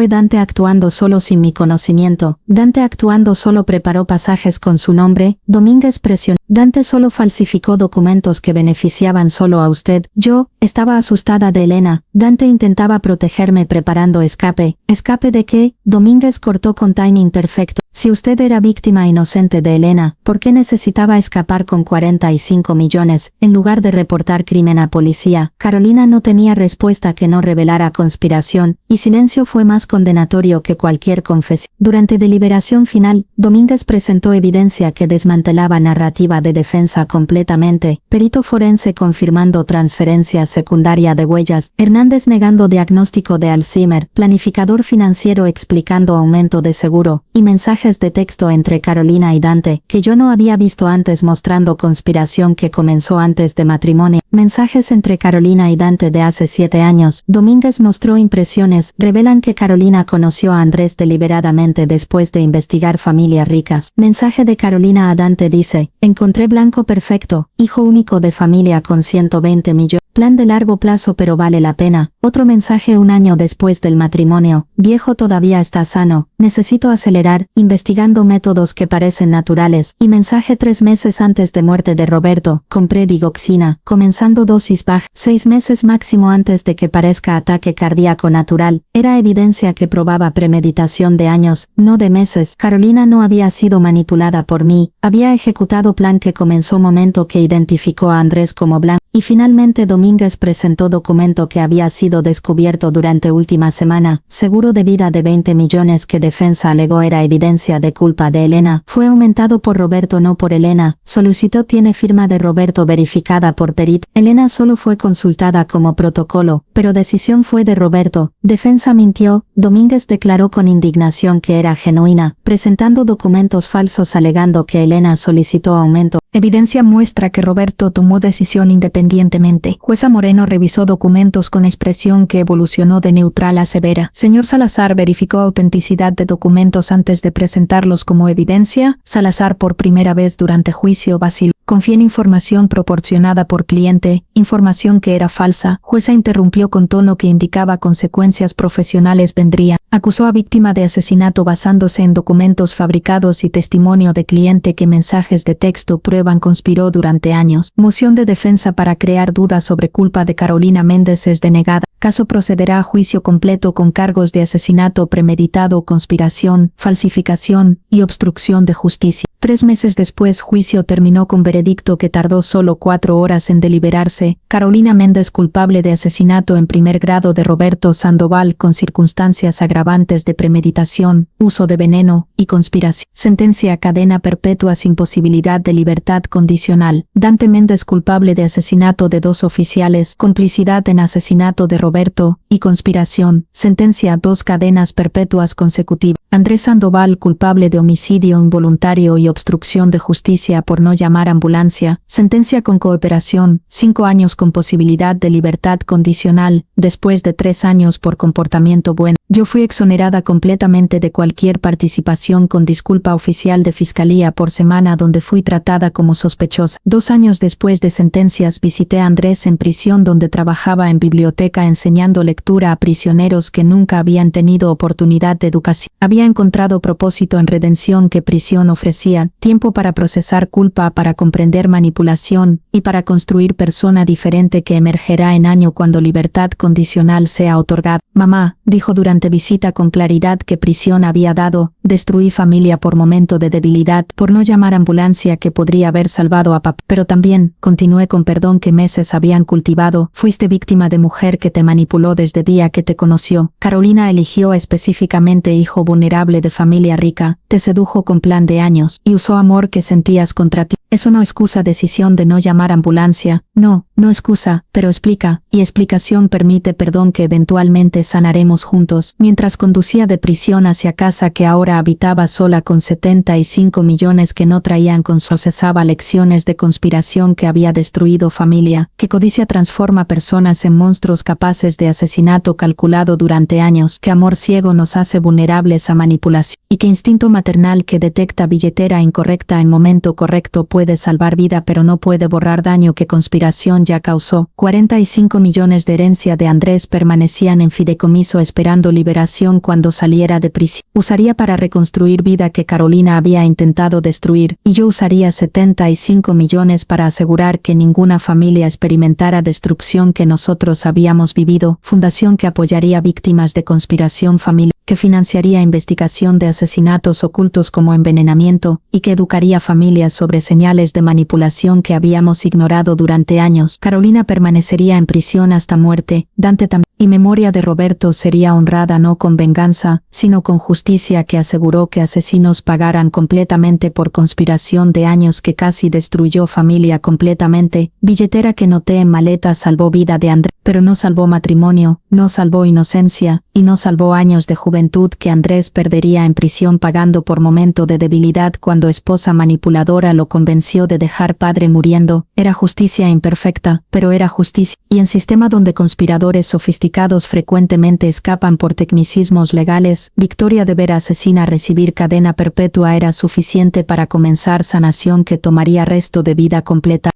Dante actuando solo sin mi conocimiento. Dante actuando solo preparó pasajes con su nombre. Domínguez presionó. Dante solo falsificó documentos que beneficiaban solo a usted. Yo estaba asustada de Elena. Dante intentaba protegerme preparando escape. ¿Escape de qué? Domínguez cortó con timing perfecto. Si usted era víctima inocente de Elena, ¿por qué necesitaba escapar con 45 millones, en lugar de reportar crimen a policía? Carolina no tenía respuesta que no revelara conspiración, y silencio fue más condenatorio que cualquier confesión. Durante deliberación final, Domínguez presentó evidencia que desmantelaba narrativa de defensa completamente. Perito forense confirmando transferencia secundaria de huellas. Hernández negando diagnóstico de Alzheimer. Planificador financiero explicando aumento de seguro. Y mensajes de texto entre Carolina y Dante, que yo no había visto antes, mostrando conspiración que comenzó antes de matrimonio. Mensajes entre Carolina y Dante de hace 7 años. Domínguez mostró impresiones. Revelan que Carolina conoció a Andrés deliberadamente después de investigar familias ricas. Mensaje de Carolina a Dante dice: encontré blanco perfecto, hijo único de familia con 120 millones. Plan de largo plazo pero vale la pena. Otro mensaje 1 año después del matrimonio. Viejo todavía está sano. Necesito acelerar, investigando métodos que parecen naturales. Y mensaje 3 meses antes de muerte de Roberto. Compré digoxina, comenzando dosis baja. 6 meses máximo antes de que parezca ataque cardíaco natural. Era evidencia que probaba premeditación de años, no de meses. Carolina no había sido manipulada por mí. Había ejecutado plan que comenzó momento que identificó a Andrés como blanco. Y finalmente Domínguez presentó documento que había sido descubierto durante última semana. Seguro de vida de 20 millones que defensa alegó era evidencia de culpa de Elena, fue aumentado por Roberto no por Elena, solicitó tiene firma de Roberto verificada por perito. Elena solo fue consultada como protocolo, pero decisión fue de Roberto. Defensa mintió. Domínguez declaró con indignación que era genuina, presentando documentos falsos alegando que Elena solicitó aumento. Evidencia muestra que Roberto tomó decisión independientemente. Jueza Moreno revisó documentos con expresión que evolucionó de neutral a severa. Señor Salazar verificó autenticidad de documentos antes de presentarlos como evidencia. Salazar por primera vez durante juicio vaciló. Confié en información proporcionada por cliente, información que era falsa. Jueza interrumpió con tono que indicaba consecuencias profesionales vendrían. Acusó a víctima de asesinato basándose en documentos fabricados y testimonio de cliente que mensajes de texto prueban conspiró durante años. Moción de defensa para crear dudas sobre culpa de Carolina Méndez es denegada. Caso procederá a juicio completo con cargos de asesinato premeditado, conspiración, falsificación y obstrucción de justicia. 3 meses después, juicio terminó con veredicto que tardó solo 4 horas en deliberarse. Carolina Méndez culpable de asesinato en primer grado de Roberto Sandoval con circunstancias agravantes de premeditación, uso de veneno y conspiración. Sentencia: cadena perpetua sin posibilidad de libertad condicional. Dante Méndez culpable de asesinato de 2 oficiales, complicidad en asesinato de Roberto y conspiración. Sentencia: 2 cadenas perpetuas consecutivas. Andrés Sandoval culpable de homicidio involuntario y obstrucción de justicia por no llamar ambulancia. Sentencia con cooperación, 5 años con posibilidad de libertad condicional, después de 3 años por comportamiento bueno. Yo fui exonerada completamente de cualquier participación con disculpa oficial de fiscalía por semana donde fui tratada como sospechosa. 2 años después de sentencias visité a Andrés en prisión donde trabajaba en biblioteca enseñando lectura a prisioneros que nunca habían tenido oportunidad de educación. Había encontrado propósito en redención que prisión ofrecía, tiempo para procesar culpa, para comprender manipulación y para construir persona diferente que emergerá en año cuando libertad condicional sea otorgada. Mamá, dijo durante visita con claridad que prisión había dado, destruí familia por momento de debilidad, por no llamar ambulancia que podría haber salvado a papá. Pero también, continué con perdón que meses habían cultivado, fuiste víctima de mujer que te manipuló desde día que te conoció. Carolina eligió específicamente hijo vulnerable de familia rica, te sedujo con plan de años, y usó amor que sentías contra ti. Eso no excusa decisión de no llamar ambulancia, no excusa, pero explica, y explicación permite perdón que eventualmente sanaremos juntos. Mientras conducía de prisión hacia casa que ahora habitaba sola con 75 millones que no traían con procesaba lecciones de conspiración que había destruido familia, que codicia transforma personas en monstruos capaces de asesinato calculado durante años, que amor ciego nos hace vulnerables a manipulación, y que instinto maternal que detecta billetera incorrecta en momento correcto puede salvar vida pero no puede borrar daño que conspiración ya causó. 45 millones de herencia de Andrés permanecían en fideicomiso esperando liberación cuando saliera de prisión. Usaría para reconstruir vida que Carolina había intentado destruir, y yo usaría 75 millones para asegurar que ninguna familia experimentara destrucción que nosotros habíamos vivido. Fundación que apoyaría víctimas de conspiración familiar, que financiaría investigación de asesinatos ocultos como envenenamiento, y que educaría familias sobre señales de manipulación que habíamos ignorado durante años. Carolina permanecería en prisión hasta muerte, Dante también, y memoria de Roberto sería honrada no con venganza, sino con justicia que aseguró que asesinos pagaran completamente por conspiración de años que casi destruyó familia completamente. Billetera que noté en maleta salvó vida de Andrés, pero no salvó matrimonio, no salvó inocencia, y no salvó años de juventud que Andrés perdería en prisión pagando por momento de debilidad cuando esposa manipuladora lo convenció de dejar padre muriendo. Era justicia imperfecta, pero era justicia, y en sistema donde conspiradores sofisticados frecuentemente escapan por tecnicismos legales, victoria de ver asesina recibir cadena perpetua era suficiente para comenzar sanación que tomaría resto de vida completa.